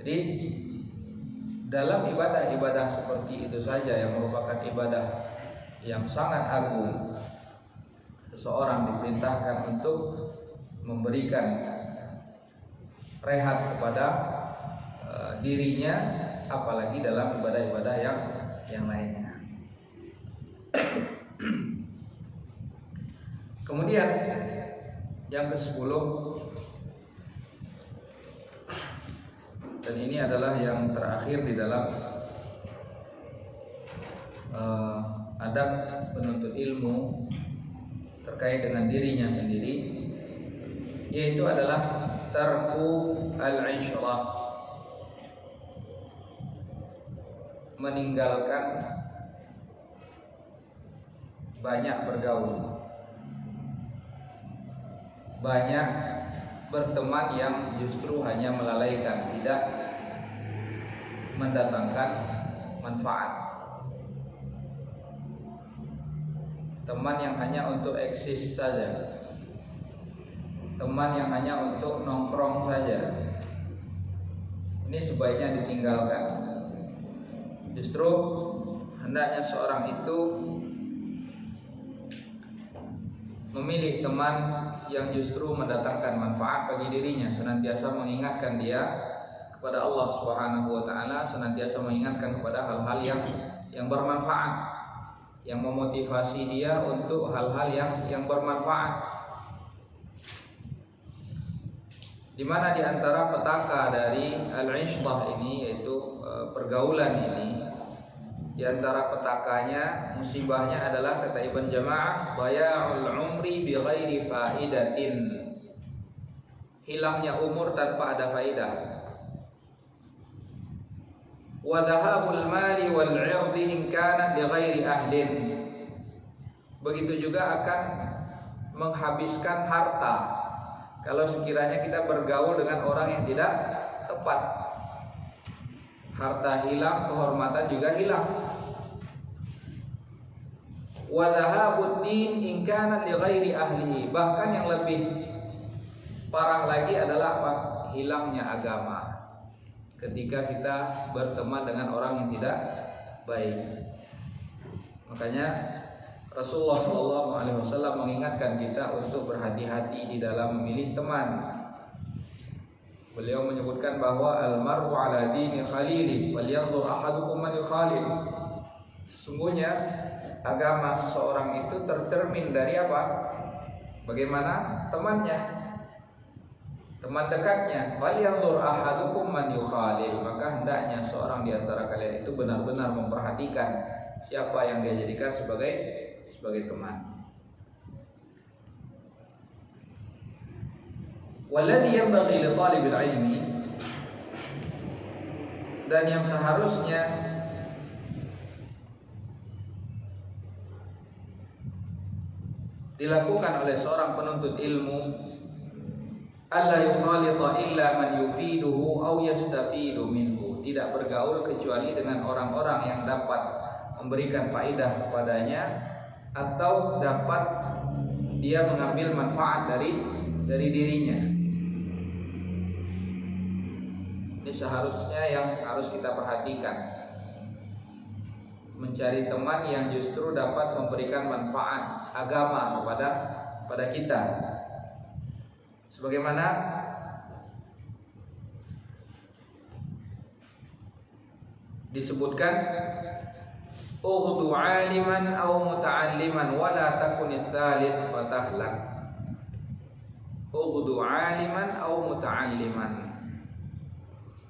Jadi dalam ibadah-ibadah seperti itu saja yang merupakan ibadah yang sangat agung, seseorang diperintahkan untuk memberikan rehat kepada dirinya, apalagi dalam ibadah-ibadah yang lainnya. Kemudian yang ke-10, dan ini adalah yang terakhir di dalam adab penuntut ilmu terkait dengan dirinya sendiri, yaitu adalah tarku al-ishrah, meninggalkan banyak bergaul, banyak berteman yang justru hanya melalaikan, tidak mendatangkan manfaat. Teman yang hanya untuk eksis saja, teman yang hanya untuk nongkrong saja, ini sebaiknya ditinggalkan. Justru hendaknya seorang itu memilih teman yang justru mendatangkan manfaat bagi dirinya, senantiasa mengingatkan dia kepada Allah Subhanahu wa taala, senantiasa mengingatkan kepada hal-hal yang bermanfaat, yang memotivasi dia untuk hal-hal yang bermanfaat. Di mana di antara petaka dari al-ishrah ini, yaitu pergaulan ini, di antara petakanya, musibahnya adalah, kata Ibn Jama'ah, baya'ul umri bi ghairi faidatin, hilangnya umur tanpa ada faidah. Wa dhahabul mali wal 'irdi in kana li ghairi ahlin, begitu juga akan menghabiskan harta kalau sekiranya kita bergaul dengan orang yang tidak tepat. Harta hilang, kehormatan juga hilang. Wa dhahabud din in kana li ghairi ahlihi, bahkan yang lebih parah lagi adalah apa? Hilangnya agama ketika kita berteman dengan orang yang tidak baik. Makanya Rasulullah SAW mengingatkan kita untuk berhati-hati di dalam memilih teman. Beliau menyebutkan bahwa al-mar'u ala dini khalili falyanzur ahadukum man yukhalil. Sesungguhnya agama seseorang itu tercermin dari apa? Bagaimana temannya, teman dekatnya. Falyanzur ahadukum man yukhalil, maka hendaknya seorang di antara kalian itu benar-benar memperhatikan siapa yang dia jadikan sebagai teman. Walladhi yanbaghi li talibil ilmi, dan yang seharusnya dilakukan oleh seorang penuntut ilmu, alla yukhalita illa man yufiduhu aw yastafidu minhu, tidak bergaul kecuali dengan orang-orang yang dapat memberikan faedah kepadanya atau dapat dia mengambil manfaat dari dirinya. Ini seharusnya yang harus kita perhatikan, mencari teman yang justru dapat memberikan manfaat agama kepada kita. Sebagaimana disebutkan, ughdu 'aliman aw muta'alliman wa la takun ats-tsalits fatahlak. Ughdu 'aliman aw muta'alliman,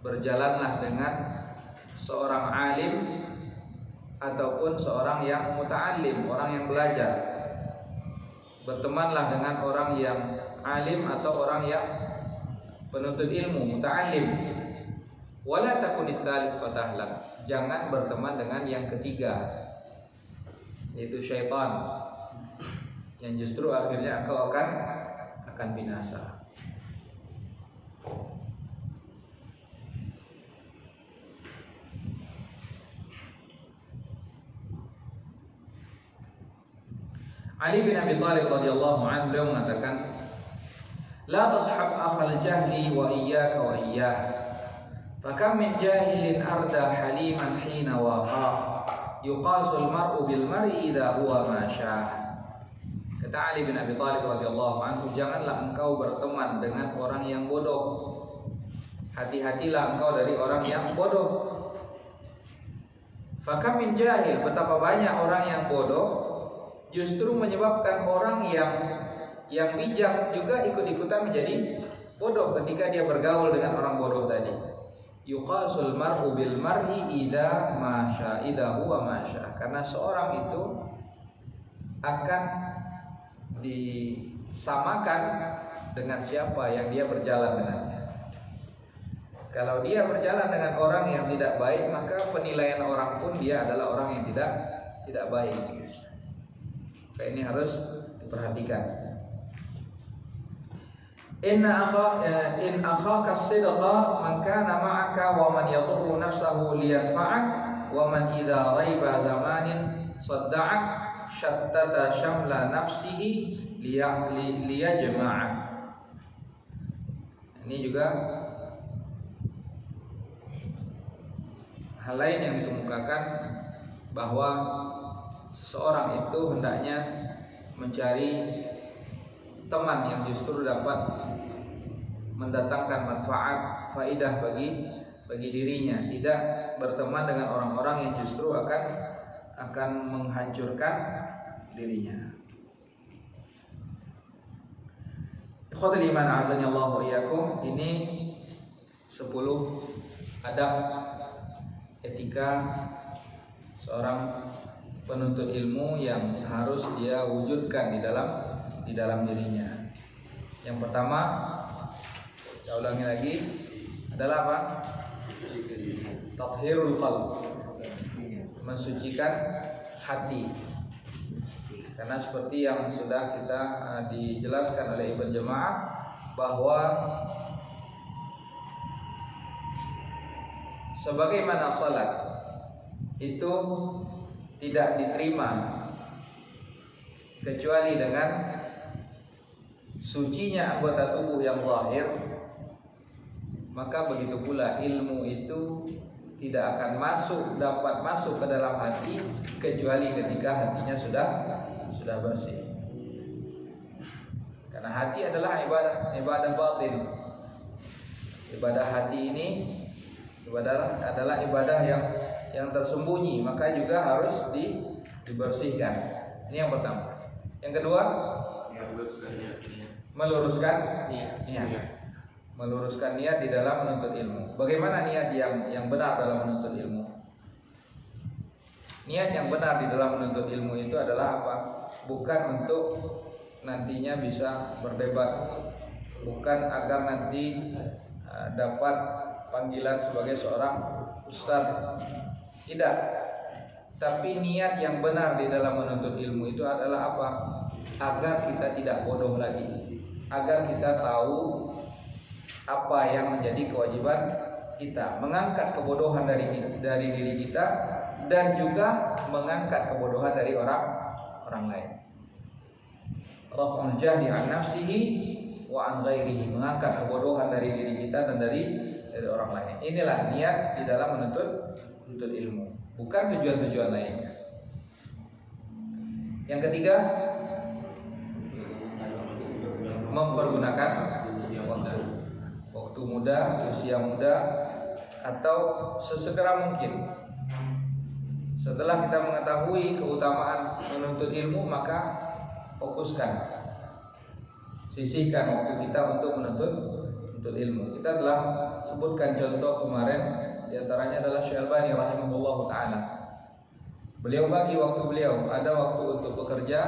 berjalanlah dengan seorang alim ataupun seorang yang muta'allim, orang yang belajar. Bertemanlah dengan orang yang alim atau orang yang penuntut ilmu, muta'allim. Wala takun ats-tsalits fatahlak, jangan berteman dengan yang ketiga, yaitu syaitan, yang justru akhirnya engkau akan binasa. Ali bin Abi Thalib radhiyallahu anhu beliau mengatakan, la tashab akhal jahli wa iyyaka wa iyyah, fakam min jahilin arda haliman hina waqa, yuqasul mar'u bil mar'i idza huwa ma syah. Kata Ali bin Abi Thalib radhiyallahu anhu, janganlah engkau berteman dengan orang yang bodoh. Hati-hatilah engkau dari orang yang bodoh. Fakam min jahil, betapa banyak orang yang bodoh justru menyebabkan orang yang bijak juga ikut-ikutan menjadi bodoh ketika dia bergaul dengan orang bodoh tadi. Yuqasul mar'u bil mar'i idza ma syaa, idza huwa ma syaa. Karena seorang itu akan disamakan dengan siapa yang dia berjalan dengannya. Kalau dia berjalan dengan orang yang tidak baik, maka penilaian orang pun dia adalah orang yang tidak baik. Ini harus diperhatikan. In akhaka as-sidqa man kana ma'aka wa man yadurru nafsahu liyanfa'ak wa man idza raiba zamanin sadda'ak shattata shamla nafsihi liyajma'ak. Ini juga hal lain yang dikemukakan, bahwa seseorang itu hendaknya mencari teman yang justru dapat mendatangkan manfaat, faidah bagi dirinya, tidak berteman dengan orang-orang yang justru akan menghancurkan dirinya. Ikhwatul iman azani Allah wa iyyakum, ini 10 adab etika seorang penuntut ilmu yang harus dia wujudkan di dalam dirinya. Yang pertama, saya ulangi lagi, adalah apa? Tathhirul qalb, mensucikan hati. Karena seperti yang sudah kita dijelaskan oleh Ibn Jamaah, bahwa sebagaimana salat itu tidak diterima kecuali dengan sucinya anggota tubuh yang zahir, maka begitu pula ilmu itu tidak akan dapat masuk ke dalam hati kecuali ketika hatinya sudah bersih. Karena hati adalah ibadah batin. Ibadah hati ini adalah ibadah yang tersembunyi, maka juga harus dibersihkan. Ini yang pertama. Yang kedua, meluruskan niat. Meluruskan niat di dalam menuntut ilmu. Bagaimana niat yang benar dalam menuntut ilmu? Niat yang benar di dalam menuntut ilmu itu adalah apa? Bukan untuk nantinya bisa berdebat, bukan agar nanti dapat panggilan sebagai seorang ustaz. Tidak. Tapi niat yang benar di dalam menuntut ilmu itu adalah apa? Agar kita tidak bodoh lagi, agar kita tahu apa yang menjadi kewajiban kita, mengangkat kebodohan dari diri kita dan juga mengangkat kebodohan dari orang lain. Raf'ul jahli an nafsihi wa an ghairihi, mengangkat kebodohan dari diri kita dan dari orang lain. Inilah niat di dalam menuntut ilmu, bukan tujuan-tujuan lainnya. Yang ketiga, mempergunakan waktu muda, usia muda, atau sesegera mungkin. Setelah kita mengetahui keutamaan menuntut ilmu, maka fokuskan, sisihkan waktu kita untuk menuntut ilmu. Kita telah sebutkan contoh kemarin, diantaranya adalah Syekh Albani rahimahullah ta'ala. Beliau bagi waktu beliau, ada waktu untuk bekerja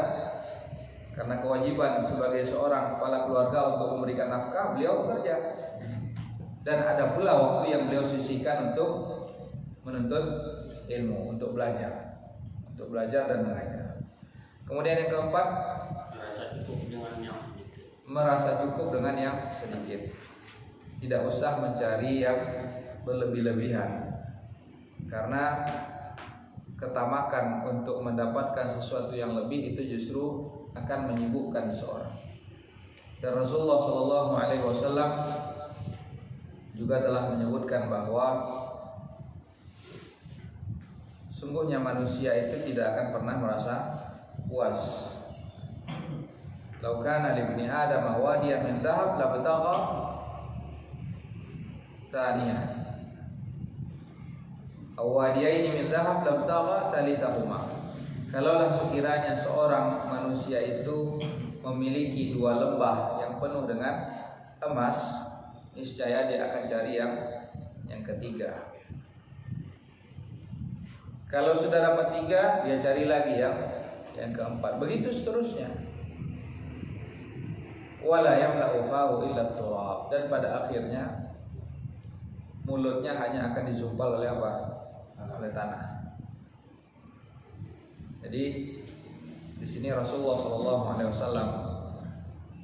karena kewajiban sebagai seorang kepala keluarga untuk memberikan nafkah, beliau bekerja. Dan ada pula waktu yang beliau sisihkan untuk menuntut ilmu, untuk belajar dan mengajar. Kemudian yang keempat, merasa cukup dengan yang sedikit. Tidak usah mencari yang berlebih-lebihan, karena ketamakan untuk mendapatkan sesuatu yang lebih itu justru akan menyibukkan seorang. Dan Rasulullah SAW juga telah menyebutkan bahwa sungguhnya manusia itu tidak akan pernah merasa puas. Lau kana li ibni Adam wadiyan min dhahab labtagha tsaniyah. Awadiyaini min dhahab labtagha thalithahuma. Kalaulah sekiranya seorang manusia itu memiliki dua lembah yang penuh dengan emas, niscaya dia akan cari yang ketiga. Kalau sudah dapat tiga, dia cari lagi yang keempat. Begitu seterusnya. Wala yamla'u fahu illa turab, dan pada akhirnya mulutnya hanya akan disumpal oleh apa? Oleh tanah. Jadi di sini Rasulullah SAW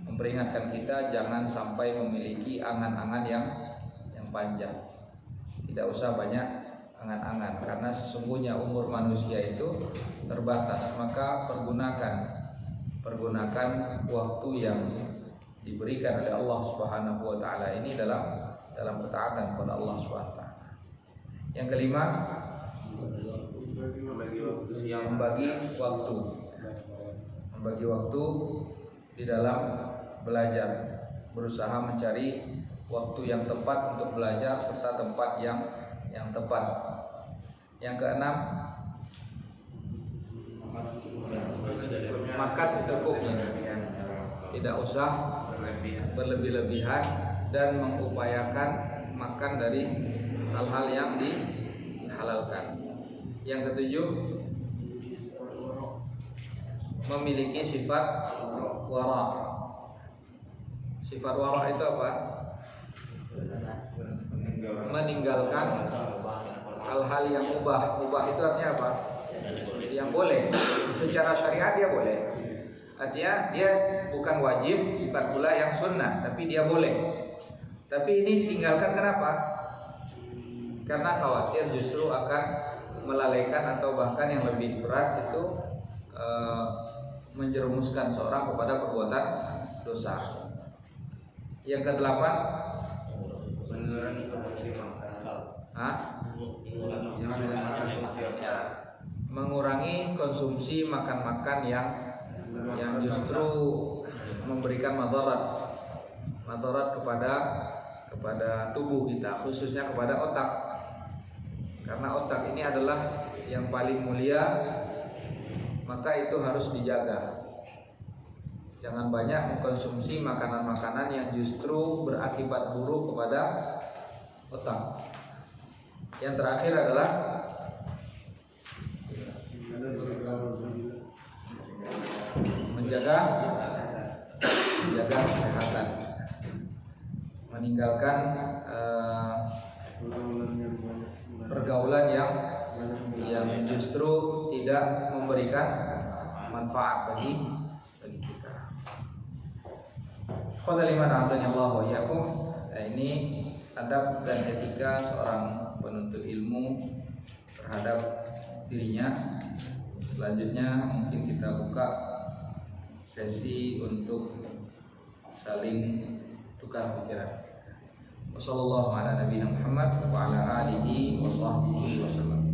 memperingatkan kita jangan sampai memiliki angan-angan yang panjang. Tidak usah banyak angan-angan, karena sesungguhnya umur manusia itu terbatas. Maka pergunakan waktu yang diberikan oleh Allah Subhanahu wa taala ini dalam ketaatan kepada Allah Subhanahu wa taala. Yang kelima, membagi waktu di dalam belajar, berusaha mencari waktu yang tepat untuk belajar serta tempat yang tepat. Yang keenam, makan secukupnya, tidak usah berlebih-lebihan dan mengupayakan makan dari hal-hal yang dihalalkan. Yang ketujuh, memiliki sifat wara. Sifat wara itu apa? Meninggalkan hal-hal yang mubah. Mubah itu artinya apa? Yang boleh. Secara syariat dia boleh. Artinya dia bukan wajib, bukan pula yang sunnah, tapi dia boleh. Tapi ini tinggalkan kenapa? Karena khawatir justru akan melalaikan atau bahkan yang lebih berat itu menjerumuskan seorang kepada perbuatan dosa. Yang kedelapan, mengurangi konsumsi makan-makan yang justru memberikan madarat kepada tubuh kita, khususnya kepada otak. Karena otak ini adalah yang paling mulia, maka itu harus dijaga. Jangan banyak mengkonsumsi makanan-makanan yang justru berakibat buruk kepada otak. Yang terakhir adalah menjaga kesehatan, meninggalkan pergaulan yang justru tidak memberikan manfaat bagi kita. Qadaliman azani Allah wa iyyakum. Nah, ini adab dan etika seorang penuntut ilmu terhadap dirinya. Selanjutnya mungkin kita buka sesi untuk saling tukar pikiran. Wassallallahu ala nabiyina Muhammad wa ala alihi wa sahbihi wasallam.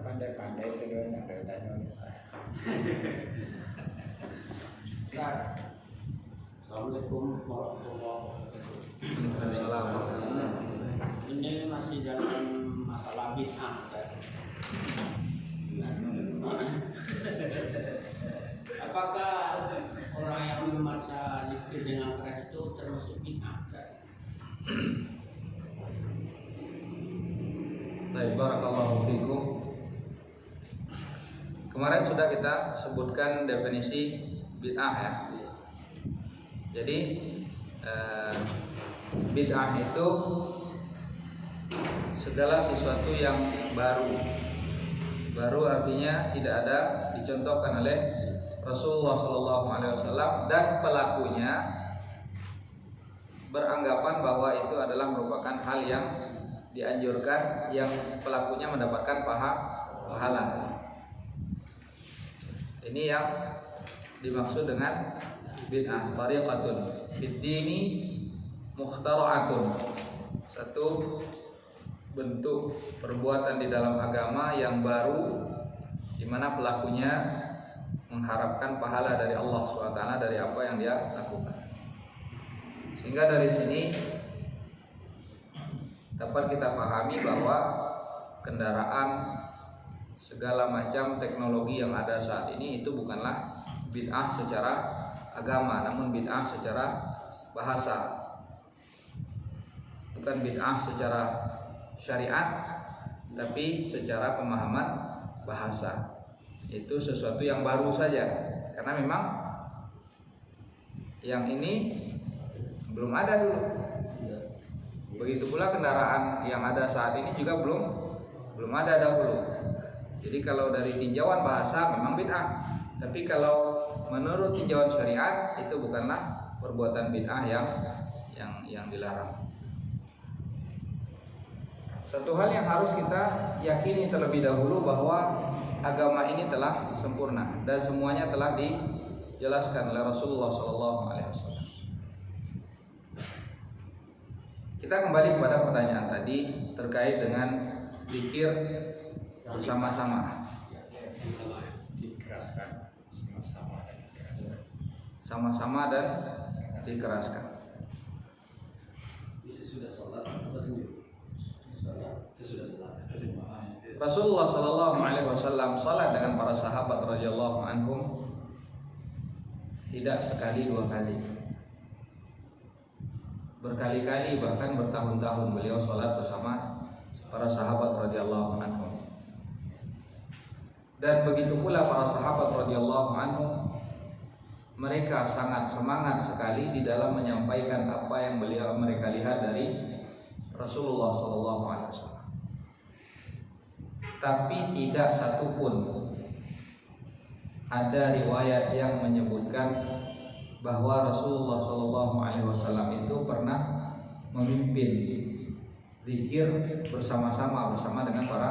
Pandai-pandai sebenarnya ada tanya. Assalamualaikum warahmatullahi wabarakatuh. Ini masih dalam masalah bid'ah, Ustaz. Apakah orang yang membaca zikir dengan keras itu termasuk bid'ah, Ustaz? Baik, barakallahu fikum. Kemarin sudah kita sebutkan definisi bid'ah ya. Jadi bid'ah itu segala sesuatu yang baru. Baru artinya tidak ada dicontohkan oleh Rasulullah SAW dan pelakunya beranggapan bahwa itu adalah merupakan hal yang dianjurkan, yang pelakunya mendapatkan pahala. Ini yang dimaksud dengan bid'ah, tariqatun fid-dini mukhtara'atun. Satu bentuk perbuatan di dalam agama yang baru di mana pelakunya mengharapkan pahala dari Allah SWT dari apa yang dia lakukan. Sehingga dari sini dapat kita pahami bahwa kendaraan, segala macam teknologi yang ada saat ini itu bukanlah bid'ah secara agama, namun bid'ah secara bahasa. Bukan bid'ah secara syariat, tapi secara pemahaman bahasa. Itu sesuatu yang baru saja, karena memang yang ini belum ada dulu. Begitu pula kendaraan yang ada saat ini juga belum ada dahulu. Jadi kalau dari tinjauan bahasa memang bid'ah, tapi kalau menurut tinjauan syariat itu bukanlah perbuatan bid'ah yang dilarang. Satu hal yang harus kita yakini terlebih dahulu bahwa agama ini telah sempurna dan semuanya telah dijelaskan oleh Rasulullah SAW. Kita kembali kepada pertanyaan tadi terkait dengan zikir bersama-sama. Sama-sama dan dikeraskan. Sesudah sholat atau sendiri? Sesudah sholat. Rasulullah SAW salat dengan para sahabat radhiyallahu anhum tidak sekali dua kali, berkali-kali bahkan bertahun-tahun beliau salat bersama para sahabat radhiyallahu anhum. Dan begitu pula para sahabat radhiyallahu anhum, mereka sangat semangat sekali di dalam menyampaikan apa yang mereka lihat dari Rasulullah SAW. Tapi tidak satupun ada riwayat yang menyebutkan bahwa Rasulullah SAW itu pernah memimpin zikir bersama-sama dengan para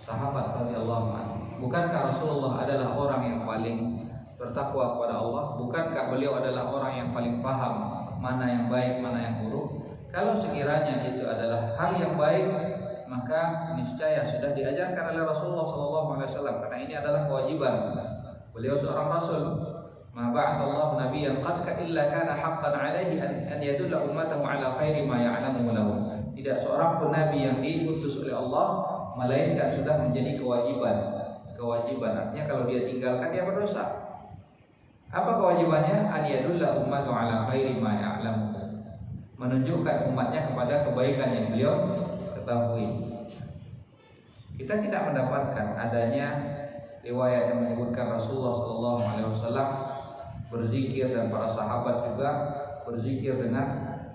sahabat radhiyallahu anhu. Bukankah Rasulullah adalah orang yang paling bertakwa kepada Allah? Bukankah beliau adalah orang yang paling paham mana yang baik, mana yang buruk? Kalau sekiranya itu adalah hal yang baik, maka niscaya sudah diajarkan oleh Rasulullah SAW, karena ini adalah kewajiban. Beliau seorang Rasul. Ma ba'athallahu nabiyyan qad illa kana haqqan 'alaihi an yadulla ummatahu 'ala khairi ma ya'lamu lahum. Tidak seorang pun nabi yang diutus oleh Allah melainkan sudah menjadi kewajiban. Artinya kalau dia tinggalkan dia berdosa. Apa kewajibannya? An yadulla ummatahu 'ala khairi ma ya'lamu. Menunjukkan umatnya kepada kebaikan yang beliau ketahui. Kita tidak mendapatkan adanya riwayat yang menyebutkan Rasulullah SAW berzikir dan para sahabat juga berzikir dengan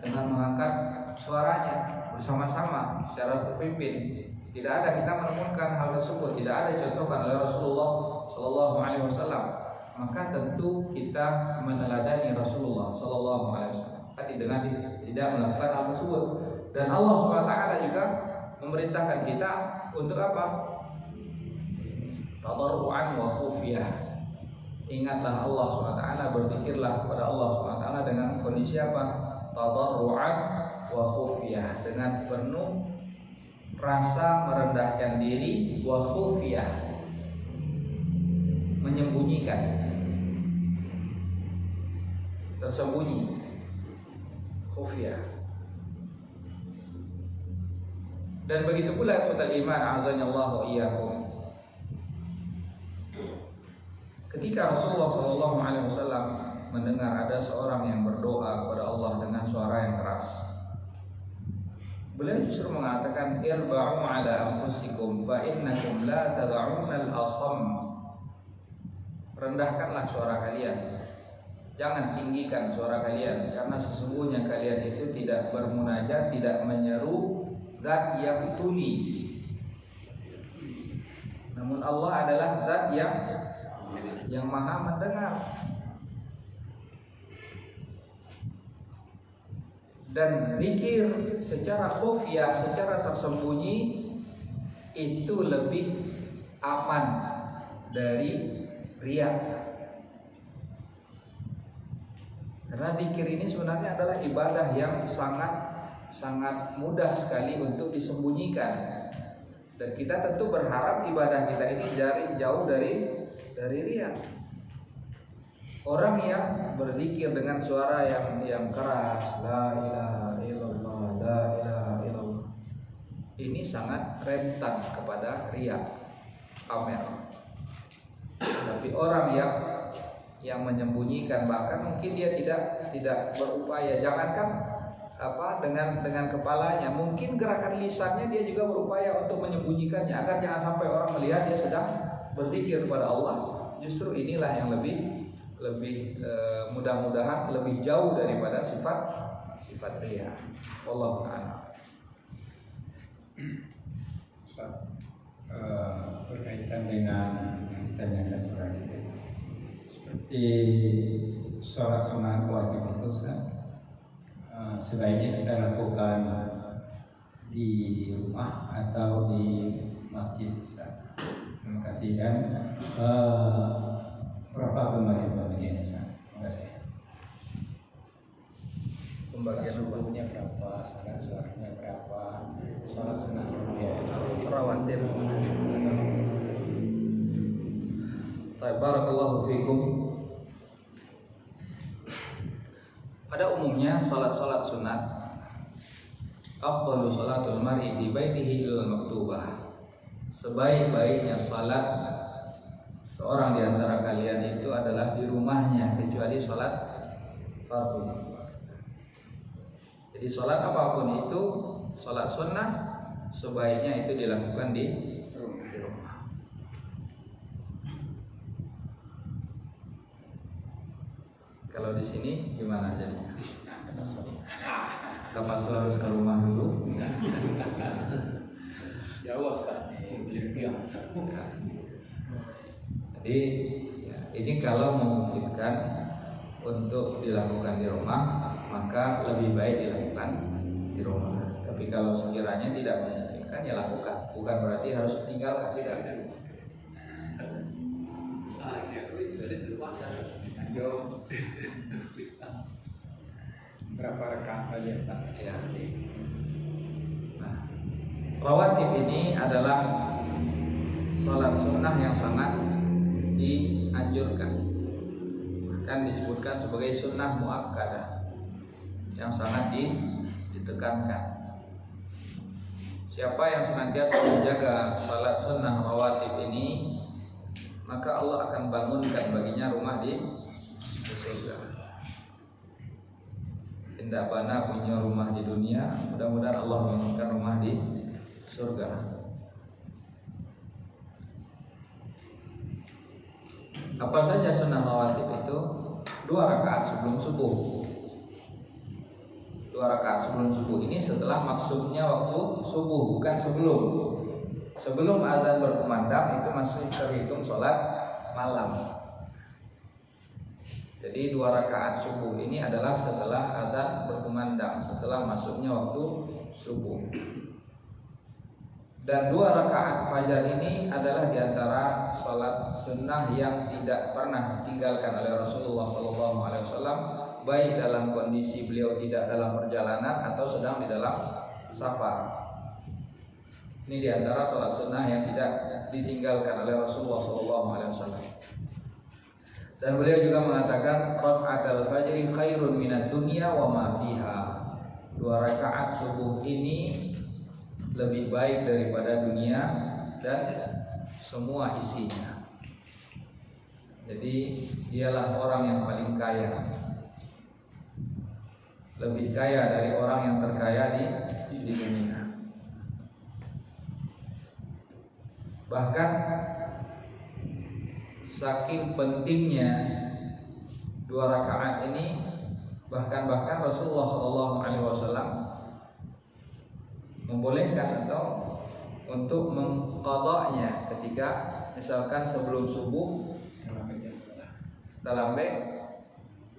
mengangkat suaranya. bersama-sama secara terpimpin. Tidak ada kita menemukan hal tersebut, tidak ada contohkan oleh Rasulullah Shallallahu Alaihi Wasallam. Maka tentu kita meneladani Rasulullah Shallallahu Alaihi Wasallam tadi dengan tidak melakukan hal tersebut. Dan Allah SWT juga memerintahkan kita untuk apa? Tadarruan wa khufyah. Ingatlah Allah SWT, berzikirlah kepada Allah SWT dengan kondisi apa? Tadarruan wa khufyah, dengan penuh rasa merendahkan diri, wa khufyah, menyembunyikan, tersembunyi, khufyah. Dan begitu pula ikhwatal iman, azanallahu wa iyyakum. Ketika Rasulullah SAW mendengar ada seorang yang berdoa kepada Allah dengan suara yang keras, beliau justru mengatakan, irba'u ala anfusikum fa innakum la tad'una al-asam. Rendahkanlah suara kalian, jangan tinggikan suara kalian, karena sesungguhnya kalian itu tidak bermunajat, tidak menyeru zat yang tuli. Namun Allah adalah zat yang maha mendengar. Dan zikir secara khufyah, secara tersembunyi, itu lebih aman dari riya. Karena zikir ini sebenarnya adalah ibadah yang sangat mudah sekali untuk disembunyikan. Dan kita tentu berharap ibadah kita ini jauh dari riya. Orang yang berzikir dengan suara yang keras, la ilaha illallah, la ilaha illallah, ini sangat rentan kepada riya, pamer. Tapi orang yang menyembunyikan, bahkan mungkin dia tidak berupaya, jangankan dengan kepalanya, mungkin gerakan lisannya dia juga berupaya untuk menyembunyikannya agar jangan sampai orang melihat dia sedang berzikir kepada Allah. Justru inilah yang lebih mudah-mudahan lebih jauh daripada sifat riya. Wallahu a'lam. Berkaitan dengan yang ditanyakan seorang itu, seperti sholat sunat wajib itu sebaiknya kita lakukan di rumah atau di masjid. Terima kasih. Dan berapa pembagiannya? Terima kasih. Pembagian subuhnya berapa, salat suaranya berapa, salat sunat rawatib. Barakallahu fikum. Pada umumnya salat sunat, afdalu salatul mar'i di baitihi ilal maktubah. Sebaik-baiknya salat seorang di antara kalian itu adalah di rumahnya, kecuali salat fardu. Jadi salat apapun itu, salat sunnah sebaiknya itu dilakukan di rumah. Kalau di sini gimana jadinya? Tapasul harus ke rumah dulu. Jauh Ustaz. Jadi ini kalau memungkinkan untuk dilakukan di rumah, maka lebih baik dilakukan di rumah. Tapi kalau sekiranya tidak memungkinkan, ya lakukan. Bukan berarti harus tinggalkan, tidak. Berapa rakaat saja Ustaz? Ya. Nah, rawatib ini adalah salat sunnah yang sangat dianjurkan, bahkan disebutkan sebagai sunnah muakkadah yang sangat ditekankan. Siapa yang senantiasa menjaga salat sunnah rawatib ini, maka Allah akan bangunkan baginya rumah di surga. Tidak pernah punya rumah di dunia, mudah-mudahan Allah bangunkan rumah di surga. Apa saja sunnah rawatib itu? 2 rakaat sebelum subuh. 2 rakaat sebelum subuh ini setelah maksudnya waktu subuh, bukan sebelum. Sebelum azan berkumandang itu masih terhitung sholat malam. Jadi 2 rakaat subuh ini adalah setelah azan berkumandang, setelah masuknya waktu subuh. Dan 2 rakaat fajar ini adalah diantara sholat sunnah yang tidak pernah ditinggalkan oleh Rasulullah SAW, baik dalam kondisi beliau tidak dalam perjalanan atau sedang di dalam safar. Ini diantara sholat sunnah yang tidak ditinggalkan oleh Rasulullah SAW. Dan beliau juga mengatakan rakaatul fajri khairun minad dunya wa ma fiha. 2 rakaat subuh ini lebih baik daripada dunia dan semua isinya. Jadi dialah orang yang paling kaya, lebih kaya dari orang yang terkaya di dunia. Bahkan saking pentingnya 2 rakaat ini, bahkan Rasulullah SAW membolehkan atau untuk mengqadanya ketika misalkan sebelum subuh talambe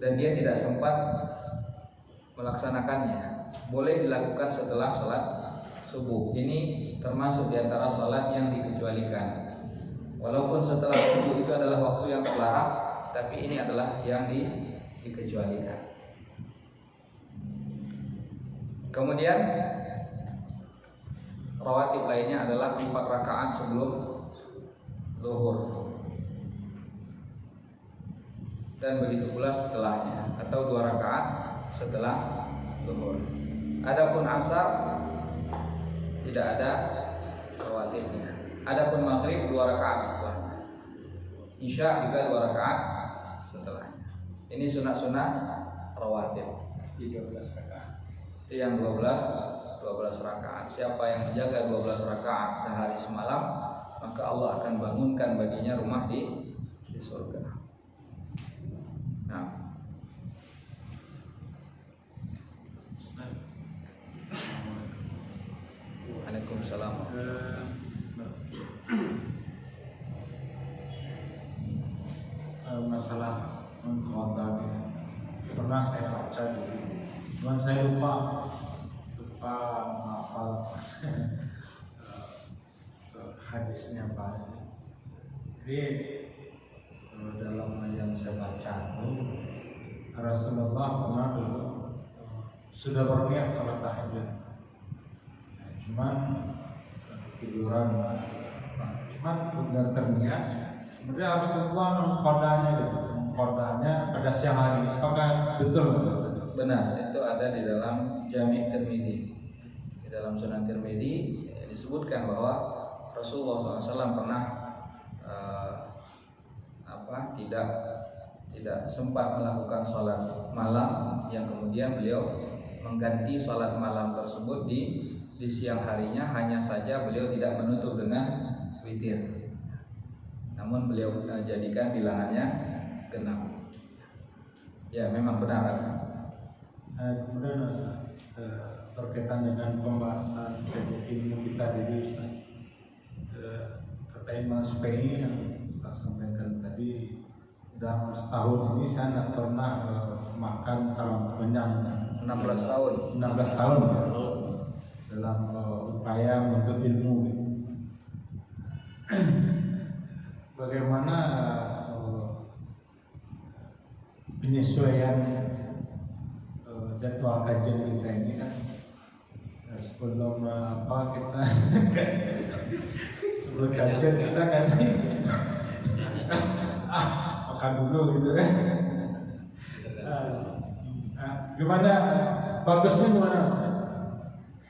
dan dia tidak sempat melaksanakannya, boleh dilakukan setelah sholat subuh. Ini termasuk diantara sholat yang dikecualikan. Walaupun setelah subuh itu adalah waktu yang terlarang, tapi ini adalah yang dikecualikan. Kemudian rawatib lainnya adalah 4 rakaat sebelum zuhur dan begitu pula setelahnya, atau 2 rakaat setelah zuhur. Adapun asar tidak ada rawatibnya. Adapun maghrib 2 rakaat setelahnya. Isya juga 2 rakaat setelahnya. Ini sunah-sunah rawatib. 13 rakaat. Itu yang 12 rakaat. Siapa yang menjaga 12 rakaat sehari semalam, maka Allah akan bangunkan baginya rumah di surga. Nah, Waalaikumsalam. Masalah mengkodam pernah saya baca dulu, cuman saya lupa menghafal hadisnya Pak. Jadi dalam yang saya baca itu Rasulullah pernah dulu sudah berniat salat tahajud, cuman tiduran, cuman udah terniat. Kemudian Rasulullah mengkodanya pada siang hari. Apakah betul Ustaz? Benar, itu ada di dalam Jami' Tirmidzi. Di dalam Sunan Tirmidzi disebutkan bahwa Rasulullah SAW pernah tidak sempat melakukan sholat malam, yang kemudian beliau mengganti sholat malam tersebut di siang harinya. Hanya saja beliau tidak menutup dengan witir, namun beliau jadikan bilangannya genap. Ya, memang benar. Kemudian Ustaz, berkaitan dengan pembahasan ilmu kita di Ustaz, kata Imam Syafi'i yang Ustaz sampaikan tadi, dalam setahun ini saya tidak pernah makan kalau kenyang. 16 tahun. 16 tahun ya, dalam upaya menuntut ilmu. Bagaimana penyesuaian jadwal kajian kita ini kan, sebelum kita sebelum kajian kita kan makan dulu gitu kan. Gimana bagusnya gimana?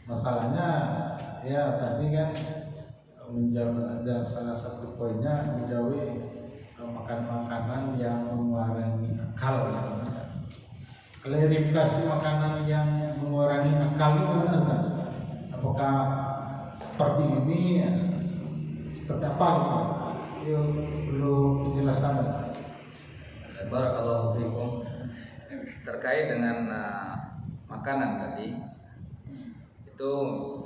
Masalahnya ya tadi kan ada salah satu poinnya menjauhi makan makanan yang mengurangi akal. Klarifikasi makanan yang mengurangi akal itu gimana? Apakah seperti ini? Seperti apa gitu? Yuk perlu penjelasan. Barakallahu fiikum. Terkait dengan makanan tadi itu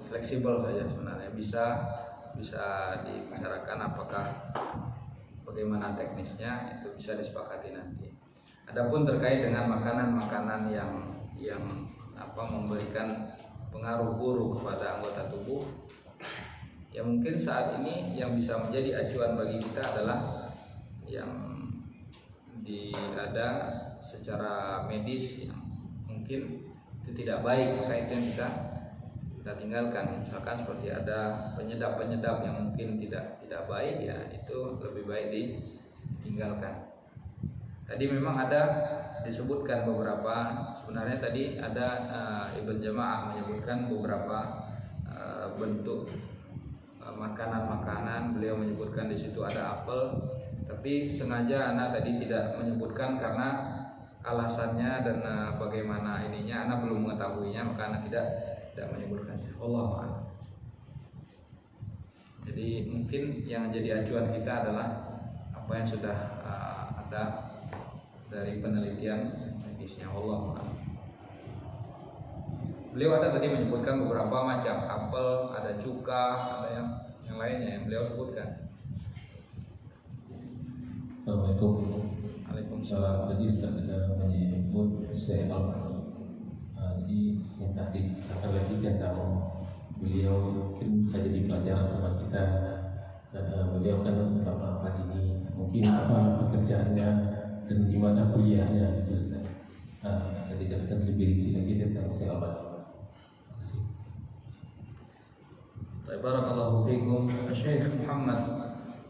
fleksibel saja sebenarnya, bisa dibicarakan apakah bagaimana teknisnya, itu bisa disepakati nanti. Adapun terkait dengan makanan-makanan yang memberikan pengaruh buruk kepada anggota tubuh, ya mungkin saat ini yang bisa menjadi acuan bagi kita adalah yang ada secara medis yang mungkin itu tidak baik, maka itu yang kita tinggalkan. Misalkan seperti ada penyedap-penyedap yang mungkin tidak baik, ya itu lebih baik ditinggalkan. Tadi memang ada disebutkan beberapa, sebenarnya tadi ada Ibn Jamaah menyebutkan beberapa bentuk makanan-makanan. Beliau menyebutkan di situ ada apel, tapi sengaja Ana tadi tidak menyebutkan karena alasannya dan bagaimana ininya Ana belum mengetahuinya, maka Ana tidak menyebutkannya. Wallahu a'lam. Jadi mungkin yang jadi acuan kita adalah apa yang sudah ada dari penelitian medisnya. Wallahu a'lam. Beliau ada tadi menyebutkan beberapa macam apel, ada cuka, ada yang lainnya yang beliau sebutkan. Assalamualaikum. Waalaikumsalam. Tadi Ustaz ada menyebut Syekh Al-Albani. Jadi minta dikatakan lagi tentang beliau, mungkin bisa jadi pelajaran sama kita. Beliau kan ulama ini, mungkin apa pekerjaannya dan di mana kuliahnya gitu Ustaz. Bisa dijelaskan lebih rinci lagi tentang Syekh Al-Albani. Terima kasih. Barakallahu fiikum. Syekh Muhammad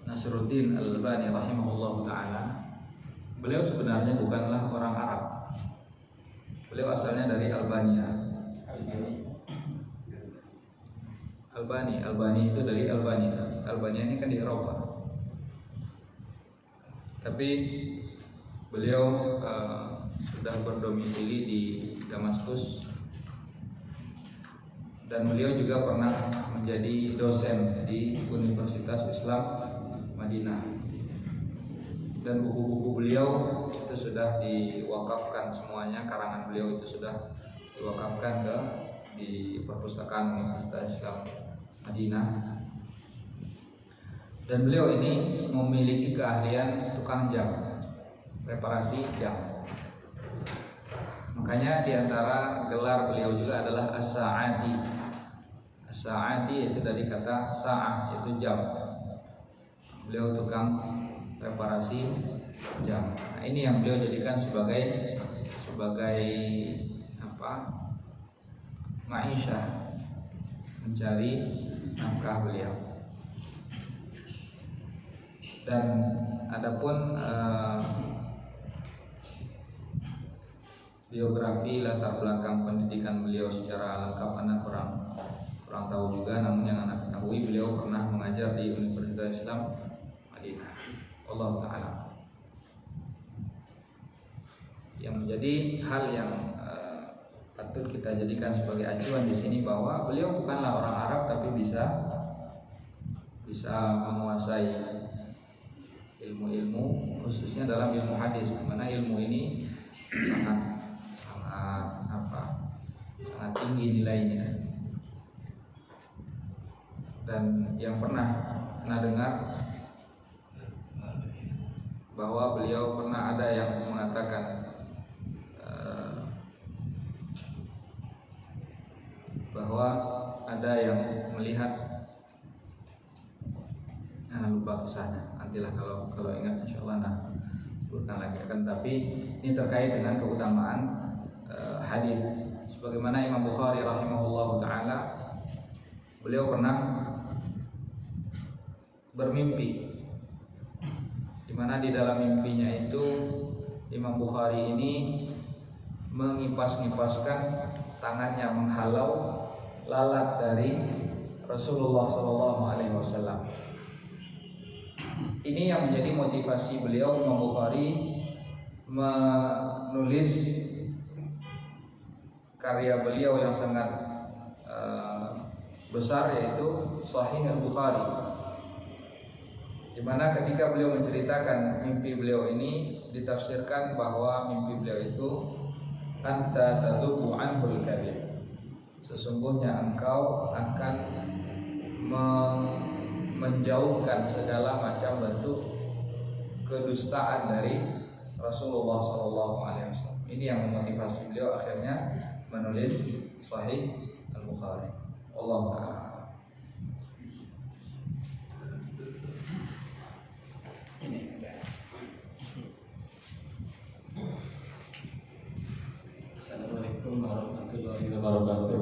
Nasruddin Al-Albani rahimahullah ta'ala, beliau sebenarnya bukanlah orang Arab. Beliau asalnya dari Albania. Albania itu dari Albania. Albania ini kan di Eropa. Tapi beliau sudah berdomisili di Damaskus, dan beliau juga pernah menjadi dosen di Universitas Islam Madinah, dan buku-buku beliau itu sudah diwakafkan semuanya, karangan beliau itu sudah diwakafkan di perpustakaan Universitas Islam Madinah. Dan beliau ini memiliki keahlian tukang jam, reparasi jam. Makanya diantara gelar beliau juga adalah As-Sa'ati. As-Sa'ati itu dari kata sa'ah, yaitu jam. Beliau tukang reparasi jam. Nah, ini yang beliau jadikan sebagai ma'isyah, mencari nafkah beliau. Dan adapun biografi latar belakang pendidikan beliau secara lengkap anak kurang tahu juga, namun yang anak ketahui beliau pernah mengajar di Universitas Islam Madinah. Allah Ta'ala. Yang menjadi hal yang patut kita jadikan sebagai acuan di sini bahwa beliau bukanlah orang Arab, tapi bisa menguasai ilmu-ilmu, khususnya dalam ilmu hadis, di mana ilmu ini sangat tinggi nilainya. Dan yang pernah dengar bahwa beliau pernah ada yang mengatakan bahwa ada yang melihat, lupa kisahnya, nantilah kalau ingat insyaallah bukan lagi akan. Tapi ini terkait dengan keutamaan hadis. Sebagaimana Imam Bukhari rahimahullahu taala, beliau pernah bermimpi, di mana di dalam mimpinya itu Imam Bukhari ini mengipas-ngipaskan tangannya menghalau lalat dari Rasulullah SAW. Ini yang menjadi motivasi beliau, Imam Bukhari, menulis karya beliau yang sangat besar, yaitu Sahih Al-Bukhari, di mana ketika beliau menceritakan mimpi beliau ini, ditafsirkan bahwa mimpi beliau itu anta tadhubu anhul kadhib. Sesungguhnya engkau akan menjauhkan segala macam bentuk kedustaan dari Rasulullah SAW. Ini yang memotivasi beliau akhirnya menulis Sahih Al-Bukhari. Allah Ta'ala. Assalamualaikum warahmatullahi wabarakatuh.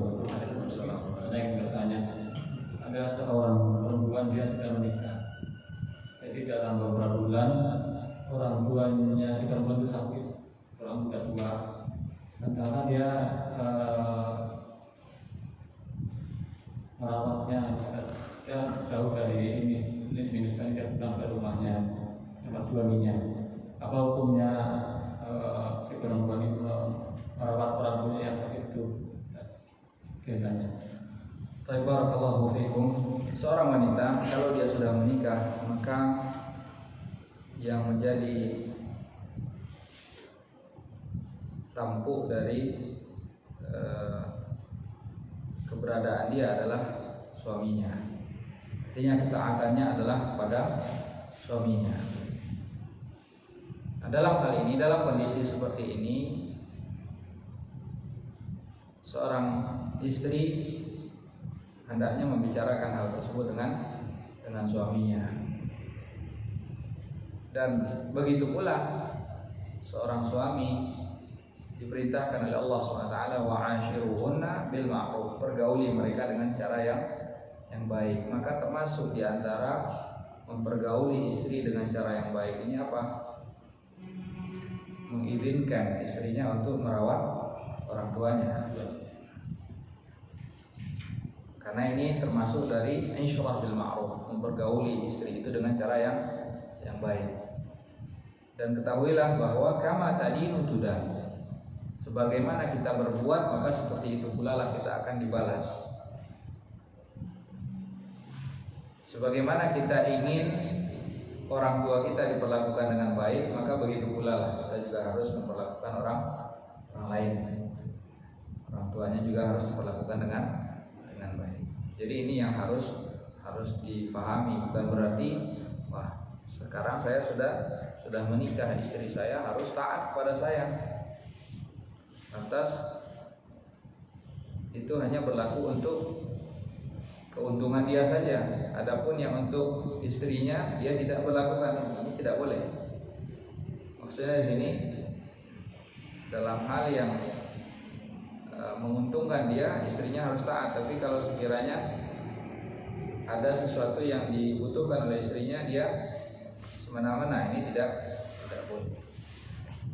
Saya yang bertanya, ada seorang perempuan dia sudah menikah. Jadi dalam beberapa bulan orang tuanya si perempuan itu sakit, orang sudah tua. Sementara dia merawatnya, dia jauh dari ini, minus kan dia pulang ke rumahnya tempat suaminya. Apa hukumnya si perempuan itu merawat orang tuanya yang sakit itu? Kayaknya. Barakallahu fikum. Seorang wanita kalau dia sudah menikah, maka yang menjadi tampuk dari keberadaan dia adalah suaminya. Artinya ketaatannya adalah pada suaminya. Nah, dalam hal ini, dalam kondisi seperti ini, seorang istri hendaknya membicarakan hal tersebut dengan suaminya. Dan begitu pula seorang suami diperintahkan oleh Allah SWT, wa'ashiruhunna bil ma'ruf, pergauli mereka dengan cara yang baik. Maka termasuk diantara mempergauli istri dengan cara yang baik ini apa? Mengizinkan istrinya untuk merawat orang tuanya. Karena ini termasuk dari insyirah bil ma'ruf, mempergauli istri itu dengan cara yang baik. Dan ketahuilah bahwa kama tadinu tudan, sebagaimana kita berbuat maka seperti itu pula lah kita akan dibalas. Sebagaimana kita ingin orang tua kita diperlakukan dengan baik, maka begitu pula lah kita juga harus memperlakukan orang lain. Orang tuanya juga harus diperlakukan dengan baik. Jadi ini yang harus difahami, bukan berarti wah sekarang saya sudah menikah, istri saya harus taat kepada saya. Lantas itu hanya berlaku untuk keuntungan dia saja. Adapun yang untuk istrinya dia tidak melakukan, ini tidak boleh. Maksudnya di sini dalam hal yang menguntungkan dia, istrinya harus taat. Tapi kalau sekiranya ada sesuatu yang dibutuhkan oleh istrinya, dia semena-mena, ini tidak boleh.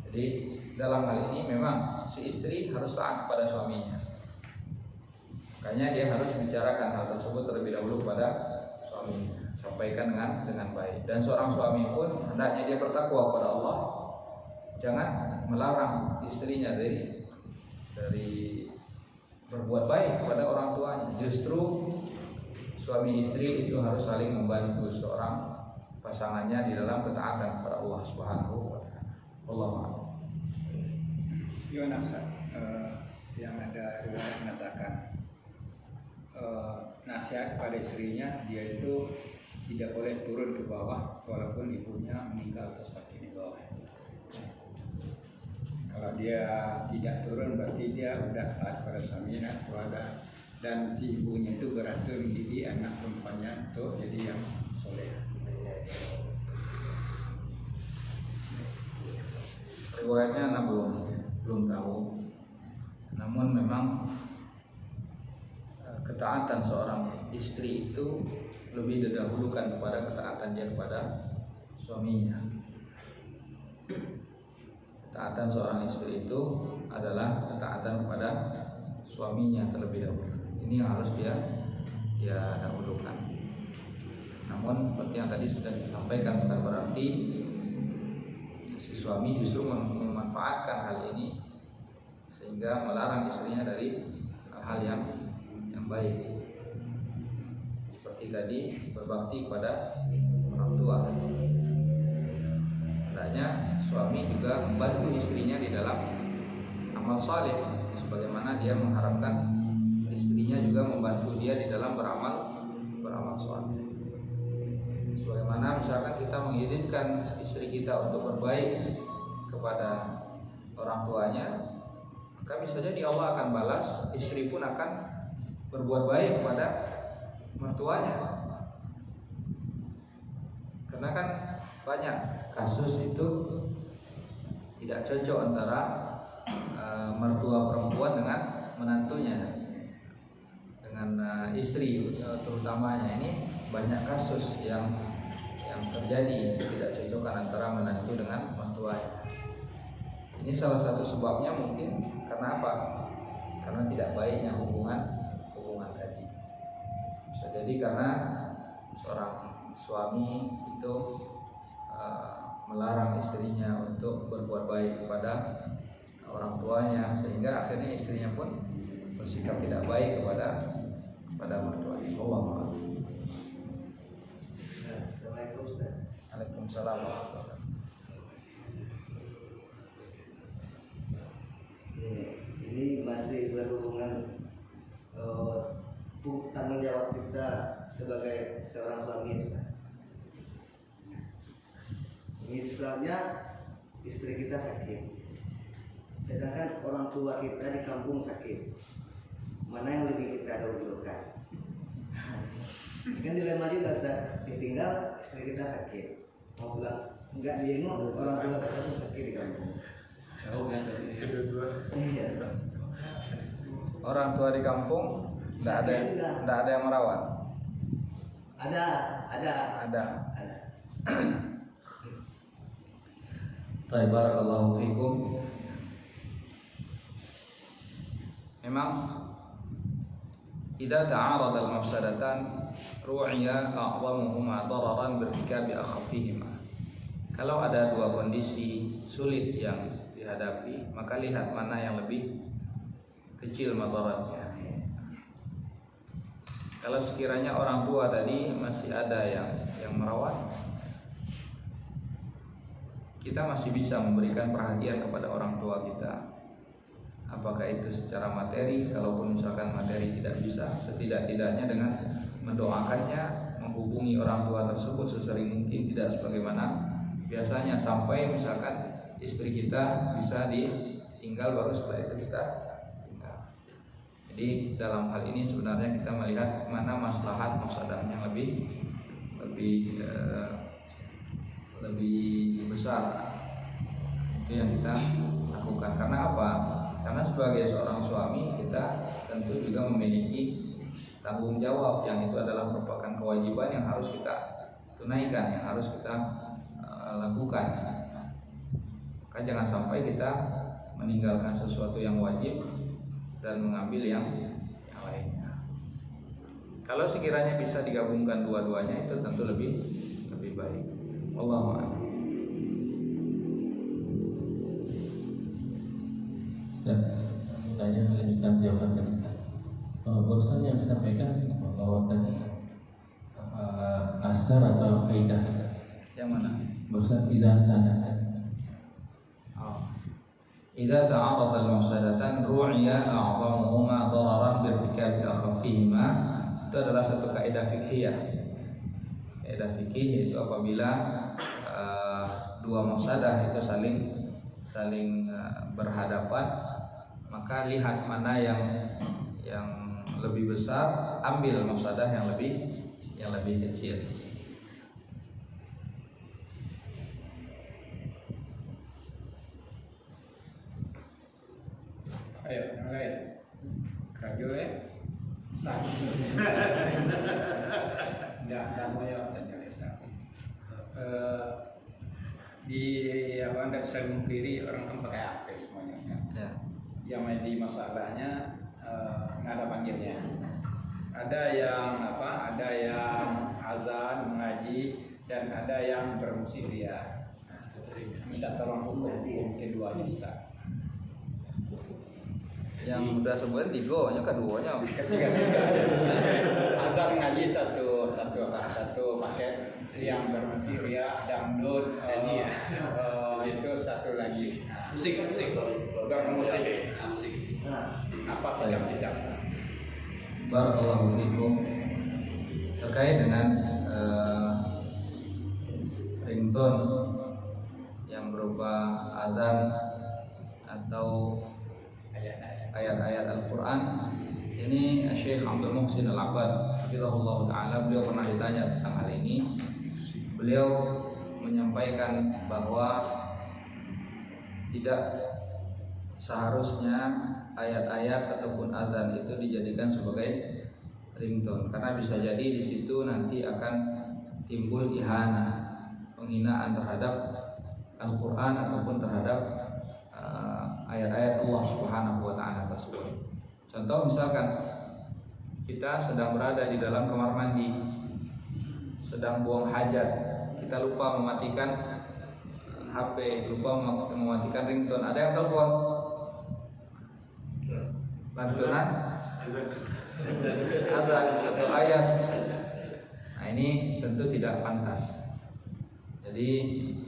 Jadi dalam hal ini memang si istri harus taat kepada suaminya. Makanya dia harus bicarakan hal tersebut terlebih dahulu kepada suaminya, sampaikan dengan baik. Dan seorang suami pun hendaknya dia bertakwa kepada Allah, jangan melarang istrinya dari berbuat baik kepada orang tuanya. Justru suami istri itu harus saling membantu seorang pasangannya di dalam ketaatan kepada Allah Subhanahu wa taala. Wallahu a'lam. Gimana Ustaz? Yang ada riwayat mengatakan nasihat pada istrinya, dia itu tidak boleh turun ke bawah walaupun ibunya meninggal atau sakit di bawah. Kalau dia tidak turun berarti dia udah taat pada suaminya kepada, dan si ibunya itu berhasil mendidik anak perempuannya untuk jadi yang soleh. Riwayatnya anak belum tahu. Namun memang ketaatan seorang istri itu lebih didahulukan kepada ketaatan dia kepada suaminya. Ketaatan seorang istri itu adalah ketaatan kepada suaminya terlebih dahulu. Ini yang harus dia dahulukan. Namun seperti yang tadi sudah disampaikan, bukan berarti si suami justru memanfaatkan hal ini sehingga melarang istrinya dari hal yang baik. Seperti tadi berbakti kepada orang tua. Hendaknya suami juga membantu istrinya di dalam amal saleh, sebagaimana dia mengharapkan istrinya juga membantu dia di dalam beramal saleh. Sebagaimana misalkan kita mengizinkan istri kita untuk berbaik kepada orang tuanya, maka bisa jadi Allah akan balas, istri pun akan berbuat baik kepada mertuanya. Karena kan banyak kasus itu tidak cocok antara mertua perempuan dengan menantunya, dengan istri terutamanya. Ini banyak kasus yang terjadi tidak cocokan antara menantu dengan mertuanya. Ini salah satu sebabnya mungkin karena apa? Karena tidak baiknya hubungan tadi. Bisa jadi karena seorang suami itu melarang istrinya untuk berbuat baik kepada orang tuanya, sehingga akhirnya istrinya pun bersikap tidak baik kepada mertuanya. Allah a'lam. Assalamualaikum Ustaz. Waalaikumsalam warahmatullahi wabarakatuh. Ini masih berhubungan tanggung jawab kita sebagai seorang suami, Ustaz. Misalnya istri kita sakit, sedangkan orang tua kita di kampung sakit, mana yang lebih kita dahulukan? Kan dilema juga, Ustaz. Ditinggal istri kita sakit, mau pulang enggak dijenguk, orang tua kita pun sakit di kampung. Jauh kan dari Kedua-dua. Iya. Orang tua di kampung tidak ada yang merawat. Ada. Baik, barakallahu fikum. Memang idza ta'arada al-mafsadatan ru'iya a'zamuhuma dararan birtikabi akhaffihima. Kalau ada dua kondisi sulit yang dihadapi, maka lihat mana yang lebih kecil madaratnya. Kalau sekiranya orang tua tadi masih ada yang merawat, kita masih bisa memberikan perhatian kepada orang tua kita. Apakah itu secara materi, kalaupun misalkan materi tidak bisa, setidak-tidaknya dengan mendoakannya, menghubungi orang tua tersebut sesering mungkin, tidak sebagaimana biasanya sampai misalkan istri kita bisa ditinggal baru setelah itu kita tinggal. Jadi dalam hal ini sebenarnya kita melihat mana maslahat mafsadahnya lebih besar. Itu yang kita lakukan. Karena apa? Karena sebagai seorang suami kita tentu juga memiliki tanggung jawab, yang itu adalah merupakan kewajiban yang harus kita tunaikan, yang harus kita lakukan. Maka jangan sampai kita meninggalkan sesuatu yang wajib dan mengambil yang lainnya. Kalau sekiranya bisa digabungkan dua-duanya, itu tentu lebih baik. Wallahu a'lam. Dan tanya lanjutan jawaban tadi. Barusan yang disampaikan bahwa tadi asar atau kaidah. Yang mana? Barusan iza asana. Idza ta'arada al-mafsadatan ru'iya a'zamuhuma dararan birtikabi akhaffihima. Itu adalah satu kaidah fiqhiyah. Kaidah fikih itu apabila dua mafsadah itu saling berhadapan, maka lihat mana yang lebih besar, ambil mafsadah yang lebih kecil. Ayo, yang lain. Kaju ya. Enggak mau ya tanya di apa Anda bisa mengkiri orang kan pakai HP semuanya. Ya. Yang di masalahnya nggak ada panggilnya. Ada yang ada yang azan mengaji dan ada yang bermusik dia. Minta tolong hukum keduanya Ustaz. Yang udah sebulan tiga, keduanya Ketiga azan ngaji satu paket, yang bermusik ya dangdut itu satu lagi musik bermusik musik. Nah, Apa sikap kita Ustaz? Barakallahu fikum. Terkait dengan ringtone yang berupa azan atau ayat-ayat Al-Quran, ini Syekh Abdul Muhsin Al-Abbad hafizahullah ta'ala, beliau pernah ditanya tentang hal ini. Beliau menyampaikan bahwa tidak seharusnya ayat-ayat ataupun azan itu dijadikan sebagai ringtone, karena bisa jadi di situ nanti akan timbul ihanah, penghinaan terhadap Al-Quran ataupun terhadap ayat-ayat Allah Subhanahu wa ta'ala tersebut. Contoh misalkan kita sedang berada di dalam kamar mandi, sedang buang hajat, kita lupa mematikan HP, lupa mematikan ringtone, ada yang telepon, lantunan azan atau ayat. Nah, ini tentu tidak pantas. Jadi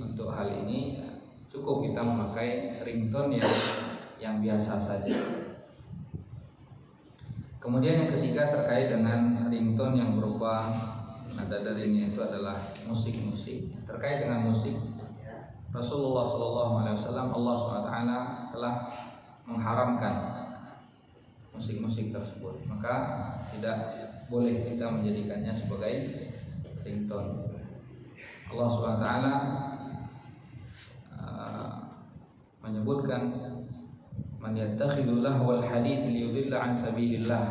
untuk hal ini cukup kita memakai ringtone yang biasa saja. Kemudian yang ketiga terkait dengan ringtone yang berupa nada deringnya itu adalah musik-musik. Terkait dengan musik, Rasulullah SAW, Allah SWT telah mengharamkan musik-musik tersebut. Maka tidak boleh kita menjadikannya sebagai ringtone. Allah SWT menyebutkan man yattakhidhu lahwal hadits liyudilla an sabilillah.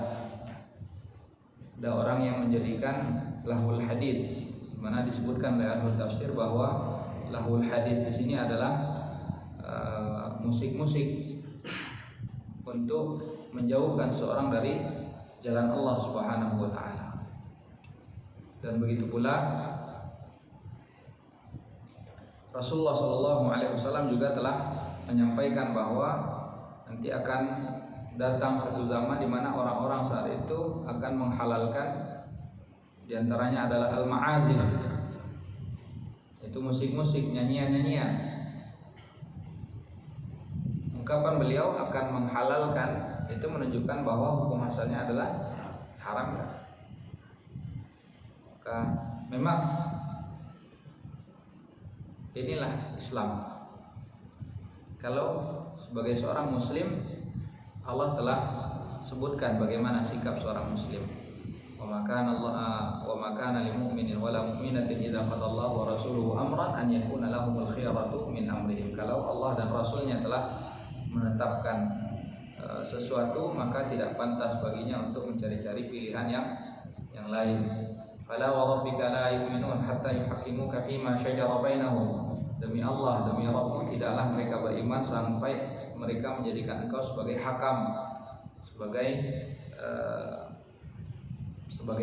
Ada orang yang menjadikan lahwul hadits, di mana disebutkan oleh ahli tafsir bahwa lahwul hadits di sini adalah musik-musik untuk menjauhkan seorang dari jalan Allah Subhanahu wa taala. Dan begitu pula Rasulullah SAW juga telah menyampaikan bahwa nanti akan datang satu zaman di mana orang-orang saat itu akan menghalalkan, diantaranya adalah al-ma'azif, itu musik-musik, nyanyian-nyanyian. Ungkapan beliau akan menghalalkan itu menunjukkan bahwa hukum asalnya adalah haram. Maka memang inilah Islam. Kalau sebagai seorang muslim, Allah telah sebutkan bagaimana sikap seorang muslim. Wa ma kana lil mu'minin wala mu'minatin idza qadallahu wa rasuluhu amran an yakuna lahumul khiyaratu min amrihim. Kalau Allah dan Rasulnya telah menetapkan sesuatu, maka tidak pantas baginya untuk mencari-cari pilihan yang lain. Fala wa rabbika la yu'minun hatta yuhaqqimuka fima shajara bainahum. Demi Allah, demi Rabbmu, tidaklah mereka beriman sampai mereka menjadikan engkau sebagai hakam, sebagai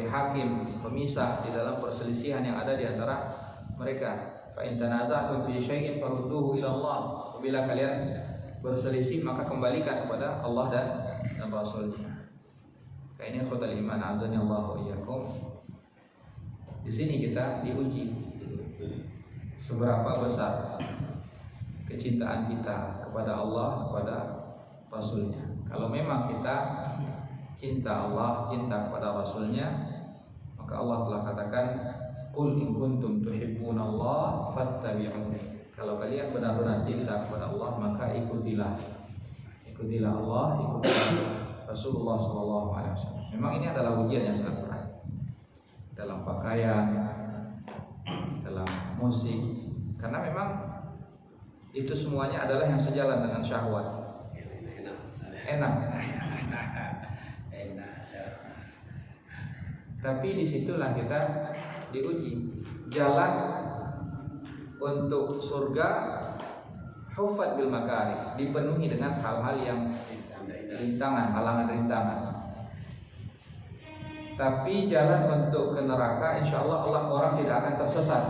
hakim, pemisah di dalam perselisihan yang ada di antara mereka. Fa in tanaza'tum fi syai'in farudduhu ila Allah. Apabila kalian berselisih, maka kembalikan kepada Allah dan Rasul-Nya. Ini khotul iman, azani Allah wa iyyakum. Di sini kita diuji seberapa besar kecintaan kita kepada Allah, kepada Rasul-Nya. Kalau memang kita cinta Allah, cinta kepada Rasul-Nya, maka Allah telah katakan, qul in kuntum tuhibbunallaha fattabi'uni. Kalau kalian benar-benar cinta kepada Allah, maka ikutilah Allah, ikutilah Rasulullah SAW. Memang ini adalah ujian yang sangat berat dalam pakaian, dalam musik, karena memang itu semuanya adalah yang sejalan dengan syahwat. Enak. Tapi disitulah kita diuji. Jalan untuk surga hufat bil makarih, dipenuhi dengan hal-hal yang rintangan, halangan-rintangan. Tapi jalan untuk ke neraka, insya Allah orang tidak akan tersesat.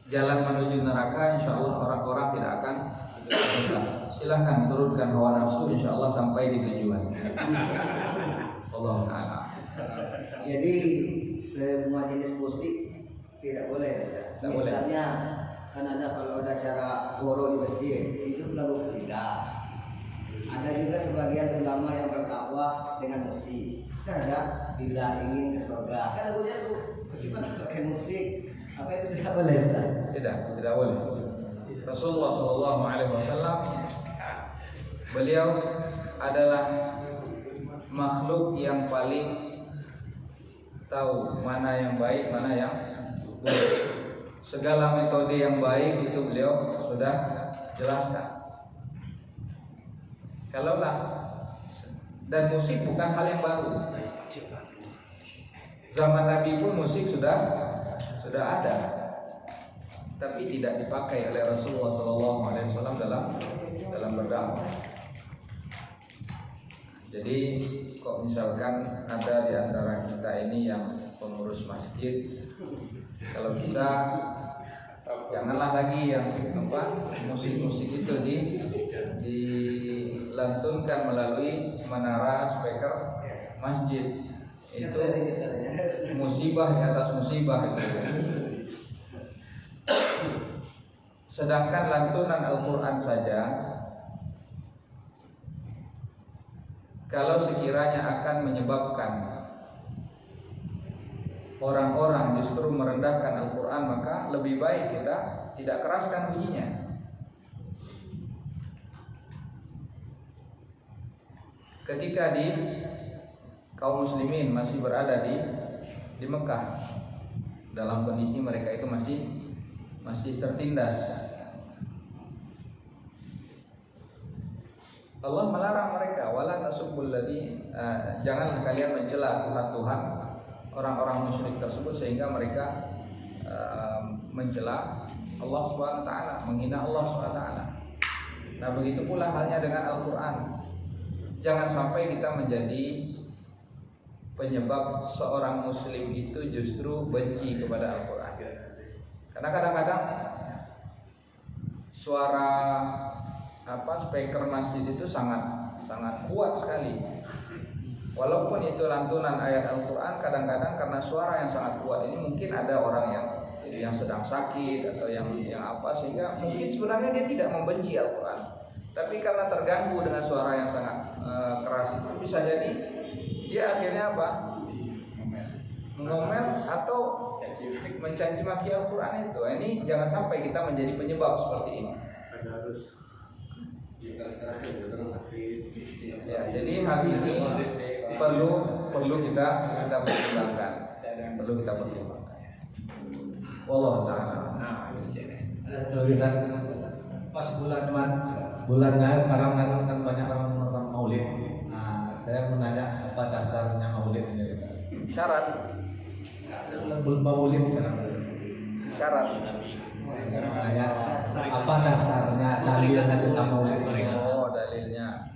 Jalan menuju neraka, insya Allah orang-orang tidak akan tersesat. Silahkan turunkan hawa nafsu, insya Allah sampai di tujuan. Allah Ta'ala. Jadi semua jenis musik tidak boleh, Ustaz. Misalnya kan ada kalau ada acara goro di masjid, itu jawab dengan musik. Kan ada bila ingin ke surga. Kan lagunya tuh bagaimana pakai musik? Apa itu tidak boleh Ustaz? Tidak boleh. Rasulullah Shallallahu Alaihi Wasallam beliau adalah makhluk yang paling tahu mana yang baik, mana yang buruk. Segala metode yang baik itu beliau sudah jelaskan. Kalaulah, dan musik bukan hal yang baru. Zaman Nabi pun musik sudah ada, tapi tidak dipakai oleh Rasulullah SAW dalam berdakwah. Jadi kok misalkan ada di antara kita ini yang pengurus masjid, kalau bisa janganlah lagi yang musik-musik itu dilantunkan melalui menara speaker masjid. Itu musibah di atas musibah itu. Sedangkan lantunan Al-Quran saja, kalau sekiranya akan menyebabkan orang-orang justru merendahkan Al-Quran, maka lebih baik kita tidak keraskan bunyinya. Ketika kaum muslimin masih berada di Mekah, dalam kondisi mereka itu masih tertindas, Allah melarang mereka, wala tasubbul ladzi, janganlah kalian mencela Tuhan orang-orang musyrik tersebut sehingga mereka mencela Allah Subhanahu wa taala, menghina Allah Subhanahu wa taala. Nah, begitu pula halnya dengan Al-Qur'an. Jangan sampai kita menjadi penyebab seorang muslim itu justru benci kepada Al-Qur'an. Karena kadang-kadang suara speaker masjid itu sangat kuat sekali. Walaupun itu lantunan ayat Al-Quran, kadang-kadang karena suara yang sangat kuat ini mungkin ada orang yang sedang sakit atau yang apa, sehingga mungkin sebenarnya dia tidak membenci Al-Quran, tapi karena terganggu dengan suara yang sangat keras itu, bisa jadi dia akhirnya mengomel atau mencaci maki Al-Quran itu. Ini jangan sampai kita menjadi penyebab seperti ini. Ya, jadi hal ini perlu kita pertimbangkan. Wallahu ta'ala. Pas bulannya sekarang kan banyak orang menonton Maulid. Nah, saya mau nanya apa dasarnya Maulid ini? Syarat. Maulid sekarang. Syarat. Sekarang nanya apa dasarnya dalilnya tentang Maulid? Oh, dalilnya.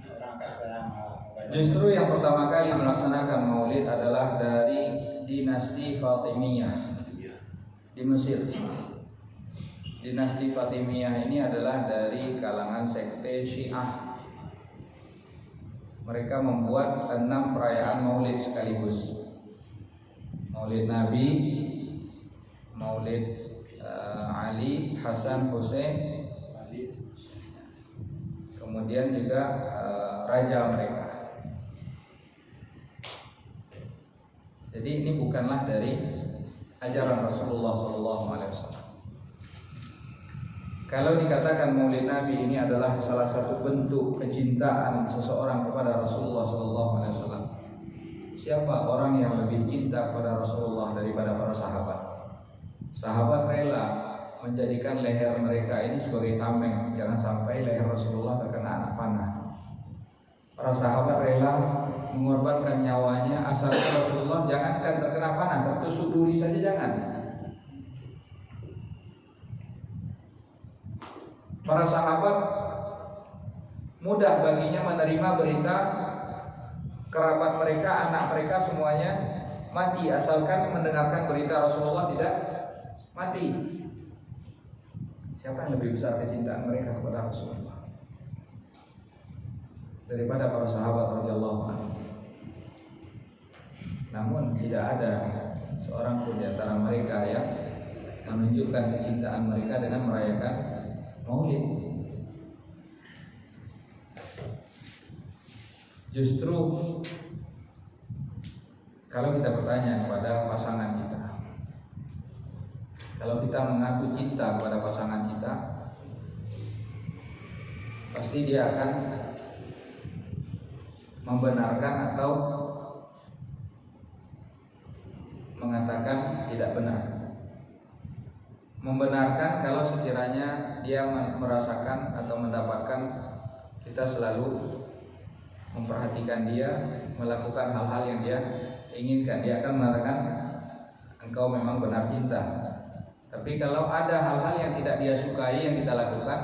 Justru yang pertama kali melaksanakan Maulid adalah dari dinasti Fatimiyah di Mesir. Dinasti Fatimiyah ini adalah dari kalangan sekte Syiah. Mereka membuat 6 perayaan Maulid sekaligus. Maulid Nabi, Maulid Ali, Hasan, Hussein, kemudian juga raja mereka. Jadi ini bukanlah dari ajaran Rasulullah SAW. Kalau dikatakan Maulid Nabi ini adalah salah satu bentuk kecintaan seseorang kepada Rasulullah SAW, siapa orang yang lebih cinta kepada Rasulullah daripada para sahabat? Sahabat rela menjadikan leher mereka ini sebagai tameng, jangan sampai leher Rasulullah terkena anak panah. Para sahabat rela mengorbankan nyawanya asal Rasulullah jangankan terkena panah, tertusuk duri saja jangan. Para sahabat mudah baginya menerima berita kerabat mereka, anak mereka semuanya mati asalkan mendengarkan berita Rasulullah tidak mati. Siapa yang lebih besar kecintaan mereka kepada Rasulullah daripada para sahabat radhiyallahu anhu? Namun tidak ada seorang pun di antara mereka yang menunjukkan kecintaan mereka dengan merayakan Maulid. Justru kalau kita bertanya kepada pasangan kita, kalau kita mengaku cinta kepada pasangan kita, pasti dia akan membenarkan atau mengatakan tidak benar. Membenarkan kalau sekiranya dia merasakan atau mendapatkan kita selalu memperhatikan dia, melakukan hal-hal yang dia inginkan. Dia akan mengatakan engkau memang benar cinta. Tapi kalau ada hal-hal yang tidak dia sukai yang kita lakukan,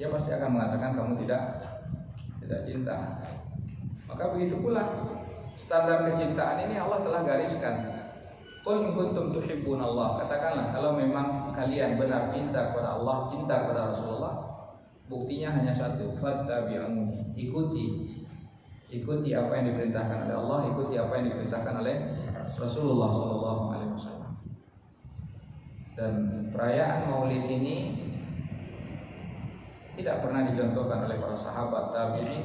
dia pasti akan mengatakan kamu tidak cinta. Maka begitu pula standar kecintaan ini Allah telah gariskan. Qul in kuntum tuhibbunallah, katakanlah kalau memang kalian benar cinta kepada Allah, cinta kepada Rasulullah, buktinya hanya satu, fattabi'uni, ikuti apa yang diperintahkan oleh Allah, ikuti apa yang diperintahkan oleh Rasulullah SAW. Dan perayaan Maulid ini tidak pernah dicontohkan oleh para sahabat tabi'in,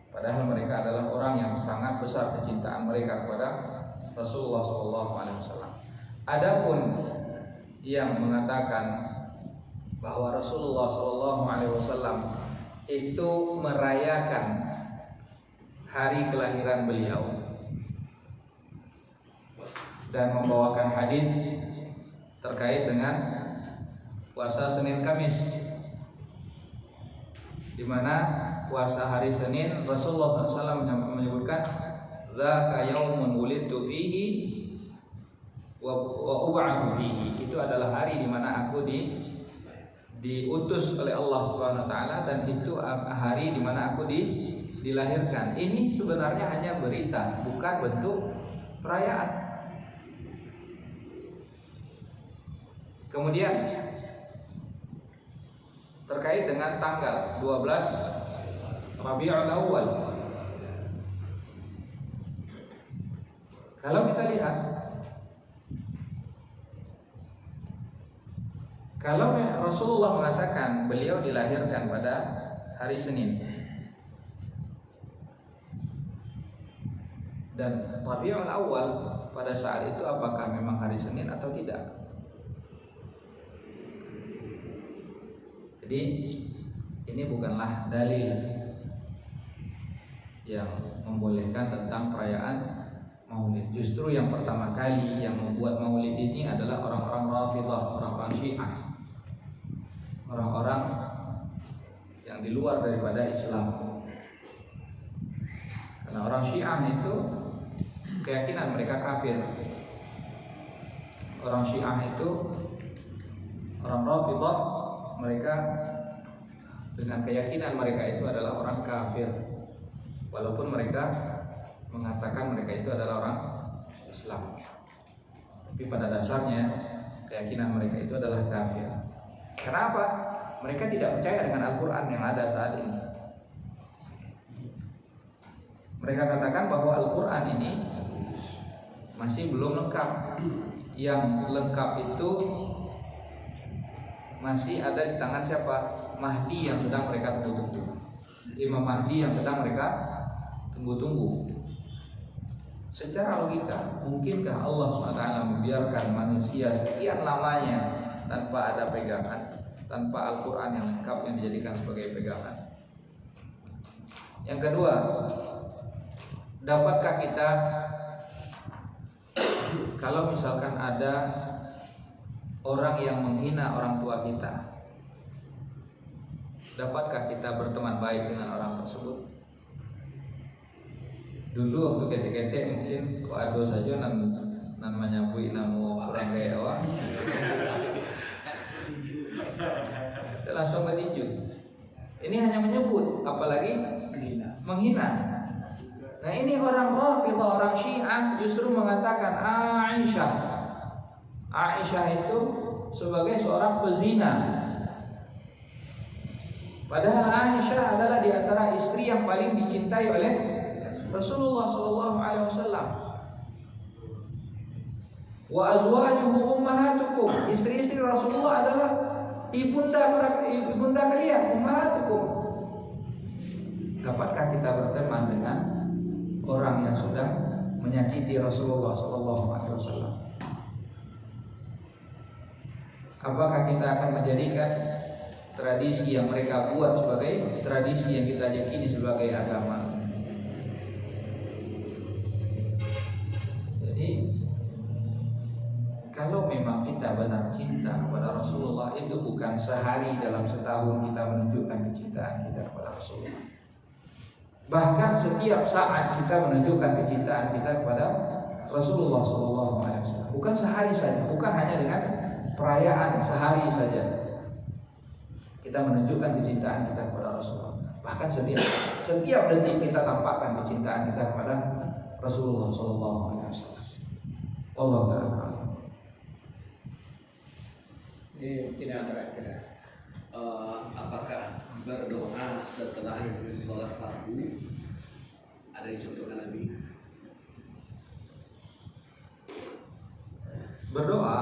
padahal mereka adalah orang yang sangat besar kecintaan mereka kepada Rasulullah SAW. Adapun yang mengatakan bahwa Rasulullah SAW itu merayakan hari kelahiran beliau dan membawakan hadis terkait dengan puasa Senin Kamis, di mana puasa hari Senin Rasulullah SAW menyebutkan dzaka yaumun wulidtu fihi wa ub'atsu fihi, itu adalah hari di mana aku diutus oleh Allah Subhanahu wa taala, dan itu hari di mana aku dilahirkan. Ini sebenarnya hanya berita, bukan bentuk perayaan. Kemudian terkait dengan tanggal 12 Rabiul Awal, kalau kita lihat, kalau Rasulullah mengatakan beliau dilahirkan pada hari Senin, dan Rabiul Awal pada saat itu apakah memang hari Senin atau tidak? Jadi ini bukanlah dalil yang membolehkan tentang perayaan Maulid. Justru yang pertama kali yang membuat Maulid ini adalah orang-orang Rafidhah, orang-orang Syiah, orang-orang yang di luar daripada Islam. Karena orang Syiah itu keyakinan mereka kafir. Orang Syiah itu, orang Rafidhah, mereka dengan keyakinan mereka itu adalah orang kafir, walaupun mereka mengatakan mereka itu adalah orang Islam, tapi pada dasarnya keyakinan mereka itu adalah kafir. Kenapa? Mereka tidak percaya dengan Al-Quran yang ada saat ini. Mereka katakan bahwa Al-Quran ini masih belum lengkap. Yang lengkap itu masih ada di tangan siapa? Mahdi yang sedang mereka tunggu-tunggu, Imam Mahdi yang sedang mereka tunggu-tunggu. Secara logika, mungkinkah Allah SWT membiarkan manusia sekian lamanya tanpa ada pegangan, tanpa Al-Quran yang lengkap yang dijadikan sebagai pegangan? Yang kedua, dapatkah kita, kalau misalkan ada orang yang menghina orang tua kita, dapatkah kita berteman baik dengan orang tersebut? Dulu waktu ketek-ketek mungkin kok ado saja namanya bui namu orang gaya orang, kita langsung bertinju. Ini hanya menyebut, apalagi menghina. Nah ini orang Rafidhah, orang Syiah justru mengatakan Aisyah itu sebagai seorang pezina. Padahal Aisyah adalah di antara istri yang paling dicintai oleh Rasulullah SAW. Wa azwajuhu ummahatukum, istri-istri Rasulullah adalah ibunda kalian, ummahatukum. Dapatkah kita berteman dengan orang yang sudah menyakiti Rasulullah SAW? Apakah kita akan menjadikan tradisi yang mereka buat sebagai tradisi yang kita yakini sebagai agama? Jadi kalau memang kita benar cinta kepada Rasulullah, itu bukan sehari dalam setahun kita menunjukkan kecintaan kita kepada Rasulullah. Bahkan setiap saat kita menunjukkan kecintaan kita kepada Rasulullah SAW. Bukan sehari saja, bukan hanya dengan perayaan sehari saja kita menunjukkan kecintaan kita kepada Rasulullah. Bahkan setiap detik kita tampakkan kecintaan kita kepada Rasulullah SAW. Allah Ta'ala. Ini tidak terakhir. Apakah berdoa setelah sholat fardu ada dicontohkan Nabi? Berdoa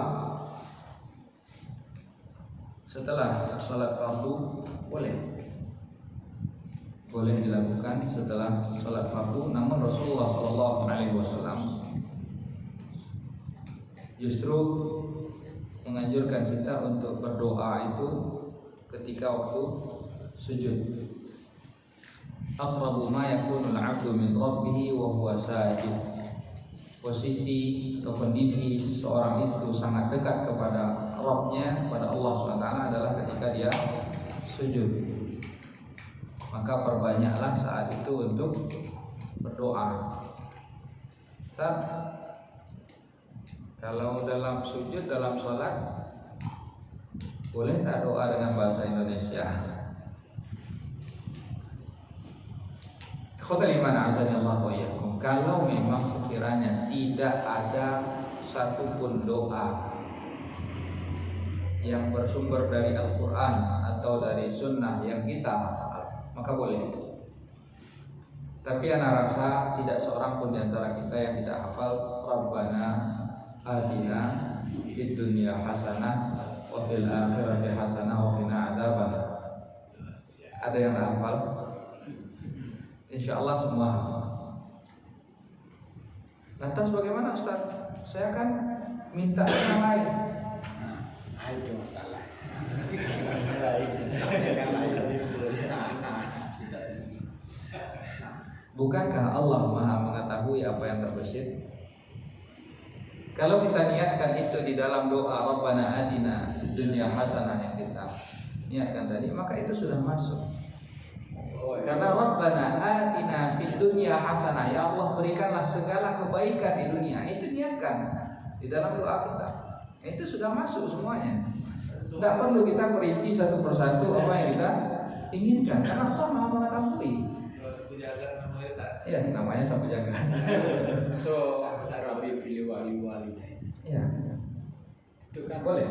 setelah sholat fardu boleh dilakukan setelah sholat fardu. Namun Rasulullah SAW justru menganjurkan kita untuk berdoa itu ketika waktu sujud. Aqrabu ma yakunul 'abdu min rabbih wa huwa sajid. Posisi atau kondisi seseorang itu sangat dekat kepada Rabbnya, kepada Allah SWT adalah ketika dia sujud. Maka perbanyaklah saat itu untuk berdoa. Ustaz, kalau dalam sujud, dalam sholat, boleh tak doa dengan bahasa Indonesia? Khotimana azanillah wa iyyakum. Kalau memang sekiranya tidak ada satupun doa yang bersumber dari Al-Quran atau dari Sunnah yang kita hafal, maka boleh. Tapi ana rasa tidak seorang pun di antara kita yang tidak hafal Rabbana atina fid dunya hasanah wa fil akhirati hasanah wa qina adzabannar. Ada yang hafal? Insyaallah semua hafal. Lantas bagaimana Ustaz? Saya kan minta yang lain. Nah, itu masalah. Bukankah Allah Maha mengetahui apa yang terbesit? Kalau kita niatkan itu di dalam doa Rabbana atina fid dunya hasanah yang kita niatkan tadi, maka itu sudah masuk. Karena Rabbana atina fid dunya hasanah, ya Allah berikanlah segala kebaikan di dunia, itu niatkan di dalam doa kita. Itu sudah masuk semuanya. Tidak perlu kita perinci satu persatu apa yang kita inginkan, karena Allah Maha mengetahui. Ya, namanya sapu jaga. So, Arabi pilih wali-wali. Ya, Itu kan boleh.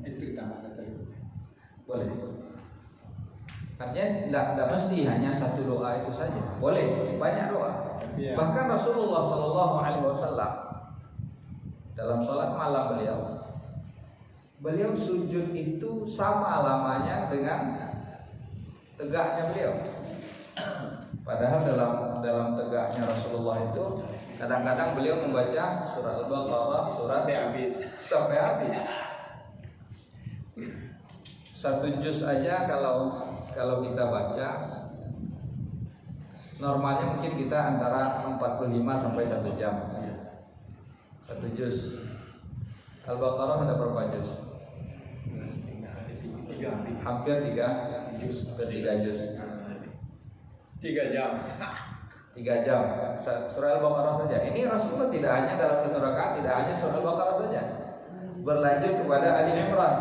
Itu kita masa tadi. Boleh. Artinya tidak mesti hanya satu doa itu saja. Boleh banyak doa. Ya. Bahkan Rasulullah SAW dalam sholat malam beliau sujud itu sama lamanya dengan tegaknya beliau. Padahal dalam tegaknya Rasulullah itu kadang-kadang beliau membaca surat Al-Baqarah sampai habis. Satu juz aja kalau kita baca normalnya mungkin kita antara 45 sampai 1 jam. Satu juz. Al-Baqarah ada berapa juz? Hampir 3 juz. 3 jam. 3 jam. Surah Al-Baqarah saja. Ini Rasulullah tidak hanya dalam satu rakaat, tidak hanya surah Al-Baqarah saja. Berlanjut kepada Ali Imran.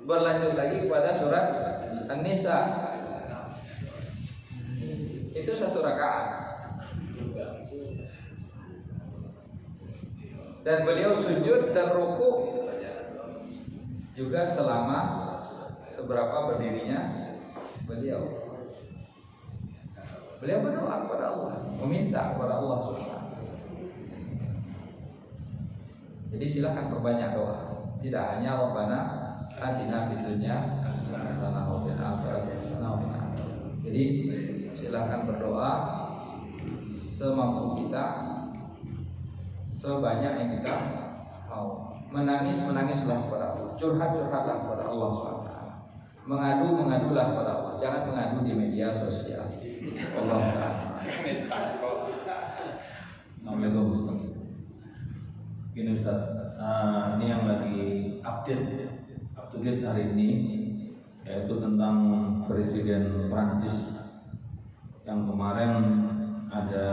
Berlanjut lagi kepada surat An-Nisa. Itu satu rakaat. Dan beliau sujud dan ruku juga selama seberapa berdirinya beliau. Beliau berdoa kepada Allah, meminta kepada Allah Subhanahu. Jadi silakan perbanyak doa. Tidak hanya Rabbana atina fid dunya hasanah wa fil akhirati hasanah wa qina adzabannar. Jadi silakan berdoa semampu kita, sebanyak yang kita mau. Menangislah kepada Allah, curhatlah kepada Allah SWT. Madulah kepada Allah. Jangan mengadu di media sosial. Allah Ta'ala. Assalamualaikum Ustaz. Ini Ustaz, ini yang lagi up to date hari ini, yaitu tentang Presiden Prancis yang kemarin ada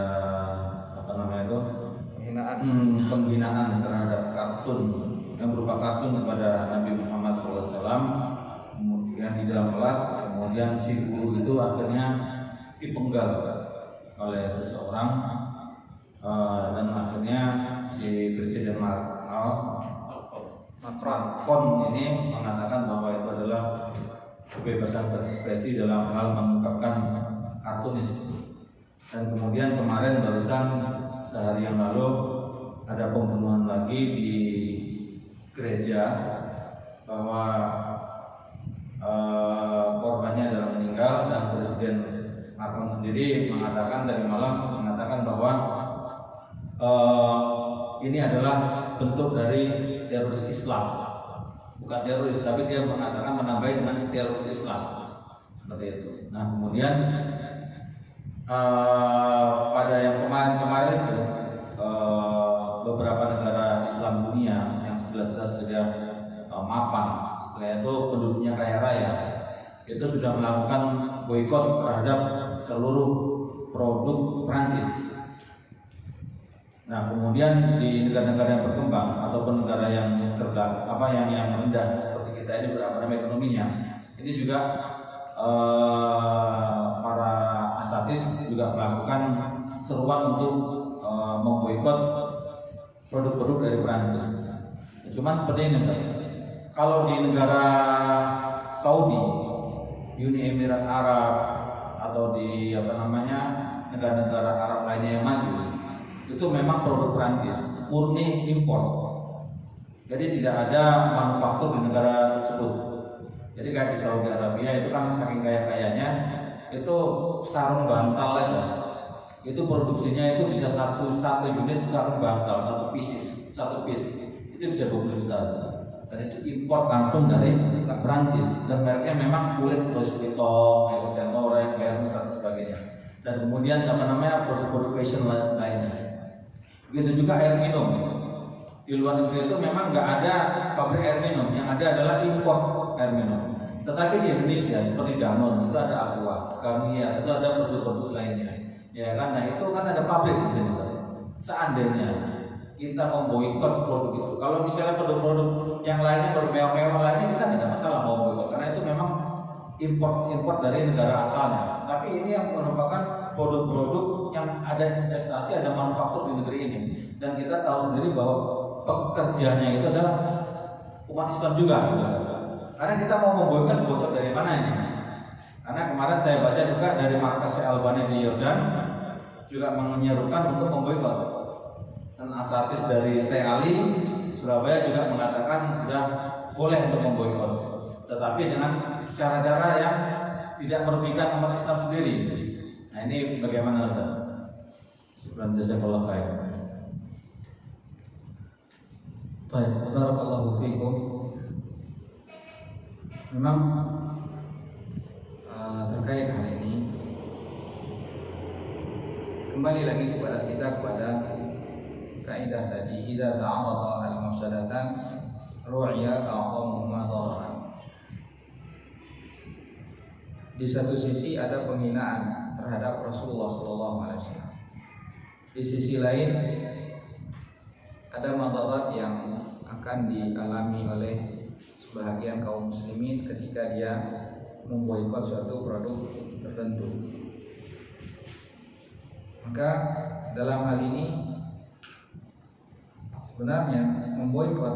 penghinaan terhadap kartun yang berupa kartun kepada Nabi Muhammad SAW. Kemudian di dalam kelas, kemudian si guru itu akhirnya dipenggal oleh seseorang, dan akhirnya si Presiden Macron ini mengatakan bahwa itu adalah kebebasan berekspresi dalam hal mengungkapkan kartunis. Dan kemudian kemarin barusan sehari yang lalu ada pembunuhan lagi di gereja, bahwa korbannya adalah meninggal, dan Presiden Macron sendiri mengatakan tadi malam bahwa ini adalah bentuk dari teroris Islam, bukan teroris, tapi dia mengatakan menambahi dengan teroris Islam, seperti itu. Nah kemudian pada yang kemarin itu beberapa negara Islam dunia yang jelas-jelas sudah mapan, istilahnya itu penduduknya kaya raya, itu sudah melakukan boikot terhadap seluruh produk Prancis. Nah kemudian di negara-negara yang berkembang ataupun negara yang yang rendah seperti kita ini ekonominya, ini juga para asatis juga melakukan seruan untuk memboikot produk-produk dari Prancis. Cuma seperti ini, kalau di negara Saudi, Uni Emirat Arab, atau di negara-negara Arab lainnya yang maju, itu memang produk Prancis murni impor. Jadi tidak ada manufaktur di negara tersebut. Jadi kayak di Saudi Arabia itu kan saking kaya-kayanya, itu sarung bantal aja, itu produksinya itu bisa satu unit sarung bantal, satu piece itu bisa 20 juta. Dan itu impor langsung dari Prancis, dan mereknya memang kulit Louis Vuitton, Yves Saint Laurent, Hermes dan sebagainya. Dan kemudian produk-produk fashion lainnya. Begitu juga air minum. Di luar negeri itu memang nggak ada pabrik air minum, yang ada adalah impor air minum. Tetapi di Indonesia seperti Danone itu ada Aqua, Garnier itu ada produk-produk lainnya. Ya kan, nah itu kan ada pabrik di sini. Seandainya kita memboikot produk itu, kalau misalnya produk-produk yang lainnya bermewah-mewah lainnya, kita tidak masalah mau boikot, karena itu memang import dari negara asalnya. Tapi ini yang merupakan produk-produk yang ada investasi, ada manufaktur di negeri ini, dan kita tahu sendiri bahwa pekerjanya itu adalah umat Islam juga. Karena kita mau memboikot dari mana ini? Karena kemarin saya baca juga dari markas Albani di Yordan juga menyerukan untuk memboikot. Dan asatis dari Stay Ali Surabaya juga mengatakan sudah boleh untuk memboikot, tetapi dengan cara-cara yang tidak merugikan umat Islam sendiri. Nah ini bagaimana Ustaz? Sebenarnya jazakallahu khair. Baik, barakallahu fiikum. Memang terkait hal ini, kembali lagi kepada kaidah tadi, idza ta'arada al-mafsadatan ru'ya a'zamuhuma dararan. Di satu sisi ada penghinaan terhadap Rasulullah SAW. Di sisi lain ada madarat yang akan dialami oleh sebahagian kaum muslimin ketika dia memboikot suatu produk tertentu. Maka dalam hal ini sebenarnya memboikot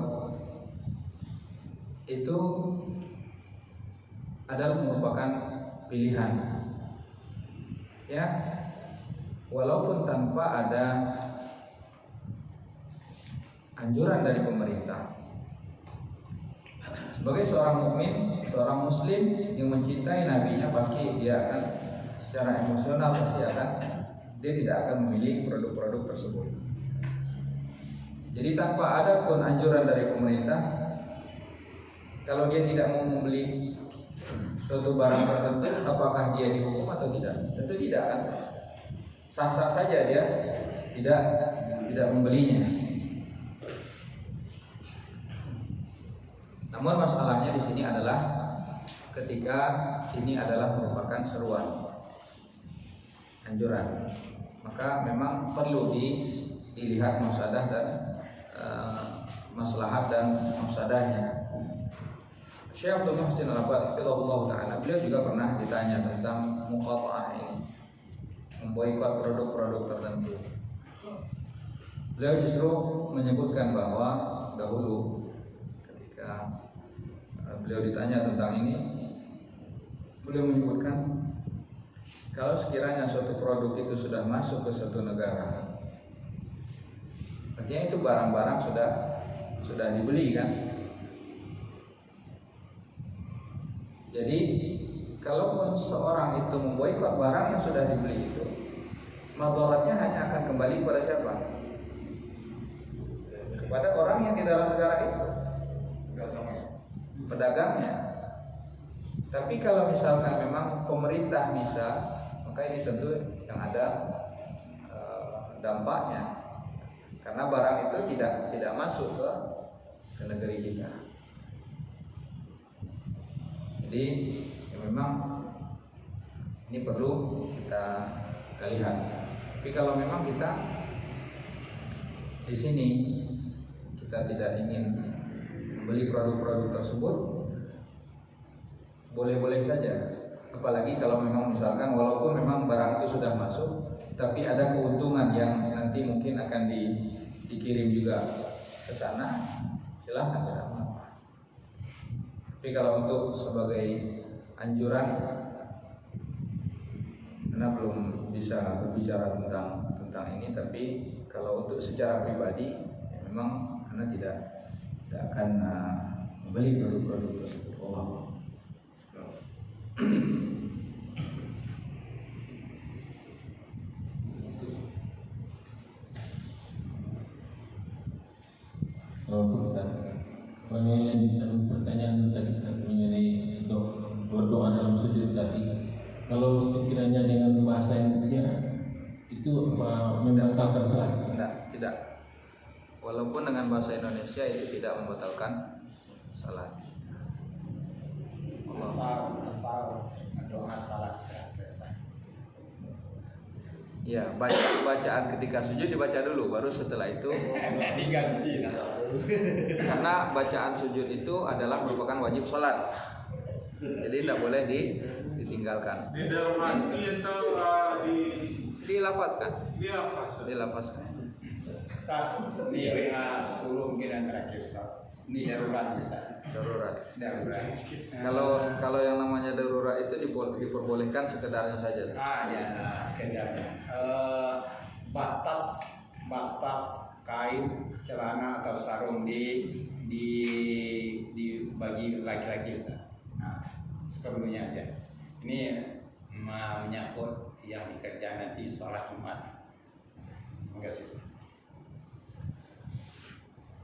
itu adalah merupakan pilihan, ya, walaupun tanpa ada anjuran dari pemerintah. Sebagai seorang mukmin, seorang muslim yang mencintai nabinya, pasti dia akan secara emosional pasti akan dia tidak akan memilih produk-produk tersebut. Jadi tanpa ada pun anjuran dari pemerintah, kalau dia tidak mau membeli suatu barang tertentu, apakah dia dihukum atau tidak? Tentu tidak kan. Sah-sah saja dia tidak membelinya. Namun masalahnya di sini adalah ketika ini adalah merupakan seruan, anjuran, maka memang perlu dilihat mafsadah dan maslahat dan mafsadahnya. Syekh Abdul Muhsin Al-Abbad Hafizahullah Ta'ala, beliau juga pernah ditanya tentang muqata'ah ini, memboikot produk-produk tertentu. Beliau justru menyebutkan bahwa dahulu ketika beliau ditanya tentang ini, beliau menyebutkan kalau sekiranya suatu produk itu sudah masuk ke suatu negara, artinya itu barang-barang sudah dibeli kan. Jadi kalaupun seorang itu memboikot barang yang sudah dibeli itu, madaratnya hanya akan kembali kepada siapa? Kepada orang yang di dalam negara itu, pedagangnya. Tapi kalau misalkan memang pemerintah bisa, maka ini tentu yang ada dampaknya, karena barang itu tidak masuk ke negeri kita. Jadi ya memang ini perlu kita lihat. Tapi kalau memang kita di sini kita tidak ingin membeli produk-produk tersebut, boleh-boleh saja. Apalagi kalau memang misalkan walaupun memang barang itu sudah masuk, tapi ada keuntungan yang nanti mungkin akan dikirim juga ke sana, silahkan, tidak apa-apa. Tapi kalau untuk sebagai anjuran, karena belum bisa berbicara tentang ini, tapi kalau untuk secara pribadi, ya memang karena tidak akan membeli produk-produk tersebut. Allah. Ustaz, mengenai pertanyaan tadi Ustaz mengenai berdoa dalam sujud tadi, kalau sekiranya dengan bahasa Indonesia itu membatalkan salat? Tidak. Walaupun dengan bahasa Indonesia itu tidak membatalkan salat. Asal doa salat selesai. Ya, bacaan ketika sujud dibaca dulu, baru setelah itu diganti. Karena bacaan sujud itu adalah merupakan wajib salat. Jadi tidak boleh ditinggalkan. Di dalam hati atau Dilafazkan. dilafazkan? Ustaz, ini 10 mungkin yang terakhir Ustaz. Ini darurat Ustaz. Darurat. Kalau yang namanya darurat itu diperbolehkan sekedarnya saja. ya, sekedarnya. Batas kain, celana atau sarung di bagi laki-laki Ustaz. Nah, seperlunya aja. Ini menyangkut yang dikerjakan nanti sholat Jumat. Terima kasih Ustaz.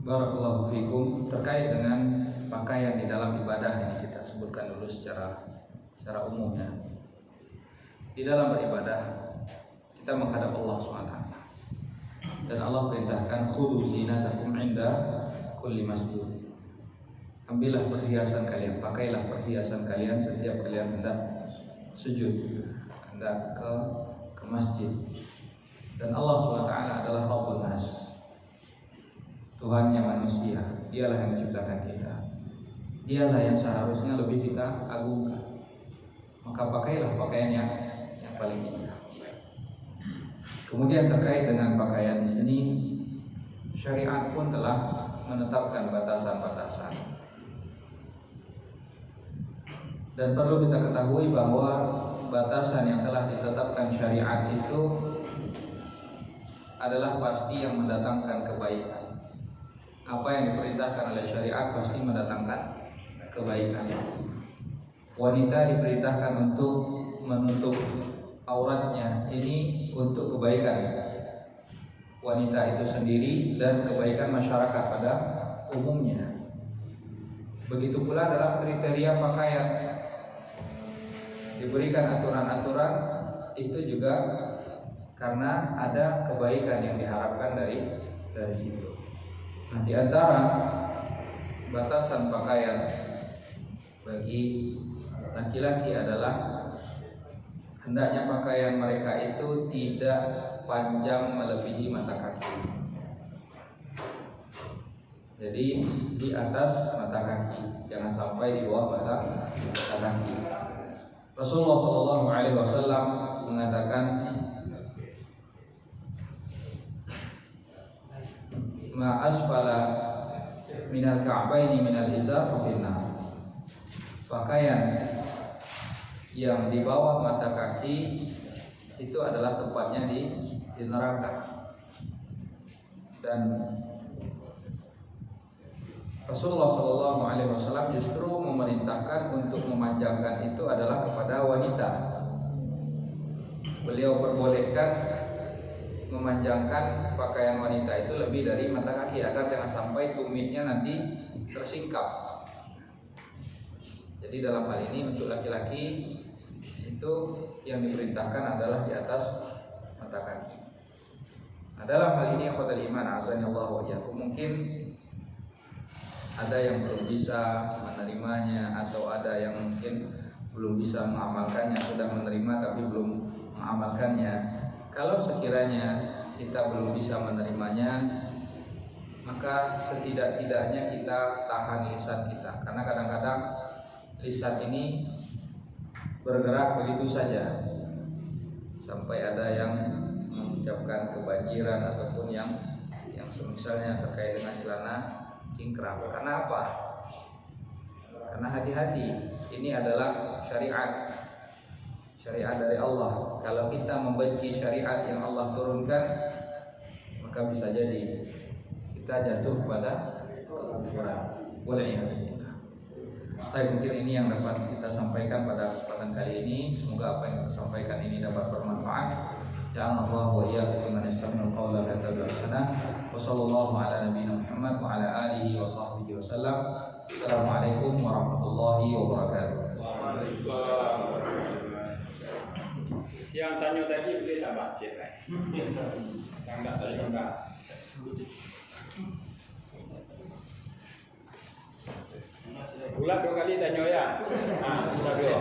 Barakallahu fikum. Terkait dengan pakaian di dalam ibadah ini kita sebutkan dulu secara umumnya. Di dalam beribadah kita menghadap Allah SWT, dan Allah perintahkan khudhu zinatakum 'inda kulli masjid. Ambillah perhiasan kalian, pakailah perhiasan kalian setiap kalian hendak sujud, hendak ke masjid. Dan Allah SWT adalah Rabbun Nas, Tuhannya manusia. Dialah yang menciptakan kita. Dialah yang seharusnya lebih kita agungkan. Maka pakailah pakaian yang paling indah. Kemudian terkait dengan pakaian di sini, syariat pun telah menetapkan batasan-batasan. Dan perlu kita ketahui bahwa batasan yang telah ditetapkan syariat itu adalah pasti yang mendatangkan kebaikan. Apa yang diperintahkan oleh syariat pasti mendatangkan kebaikan. Wanita diperintahkan untuk menutup auratnya ini untuk kebaikan wanita itu sendiri dan kebaikan masyarakat pada umumnya. Begitu pula dalam kriteria pakaian diberikan aturan-aturan itu juga karena ada kebaikan yang diharapkan dari situ. Nah, di antara batasan pakaian bagi laki-laki adalah hendaknya pakaian mereka itu tidak panjang melebihi mata kaki. Jadi di atas mata kaki, jangan sampai di bawah mata kaki. Rasulullah SAW mengatakan, ma asfala minal ka'baini minal izar fa finnar. Pakaian yang di bawah mata kaki itu adalah tempatnya di neraka. Dan Rasulullah SAW justru memerintahkan untuk memanjangkan itu adalah kepada wanita. Beliau perbolehkan memanjangkan pakaian wanita itu lebih dari mata kaki agar jangan sampai tumitnya nanti tersingkap. Jadi dalam hal ini untuk laki-laki itu yang diperintahkan adalah di atas mata kaki. Nah, dalam hal ini ikhwatul iman azani Allah wa iyyakum, mungkin ada yang belum bisa menerimanya atau ada yang mungkin belum bisa mengamalkannya, sudah menerima tapi belum mengamalkannya. Kalau sekiranya kita belum bisa menerimanya, maka setidak-tidaknya kita tahan lisan kita, karena kadang-kadang lisan ini bergerak begitu saja sampai ada yang mengucapkan kebanjiran ataupun yang semisalnya terkait dengan celana cingkrang. Karena apa? Karena hati-hati, ini adalah syariat dari Allah. Kalau kita membenci syariat yang Allah turunkan, maka bisa jadi kita jatuh pada kekufuran. Waliyahillah. Baik, mungkin ini yang dapat kita sampaikan pada kesempatan kali ini. Semoga apa yang kita sampaikan ini dapat bermanfaat. Ja'alallahu wa iyyakum mimman yastami'ul qawla fayattabi'una ahsanah. Wa sallallahu ala nabiyyina Muhammad wa ala alihi wa sahbihi wasallam. Assalamualaikum warahmatullahi wabarakatuh. Yang tanya tadi boleh tak baca kan? Yang tak tadi enggak. Bulat 2 kali tanya ya. Sudah 2.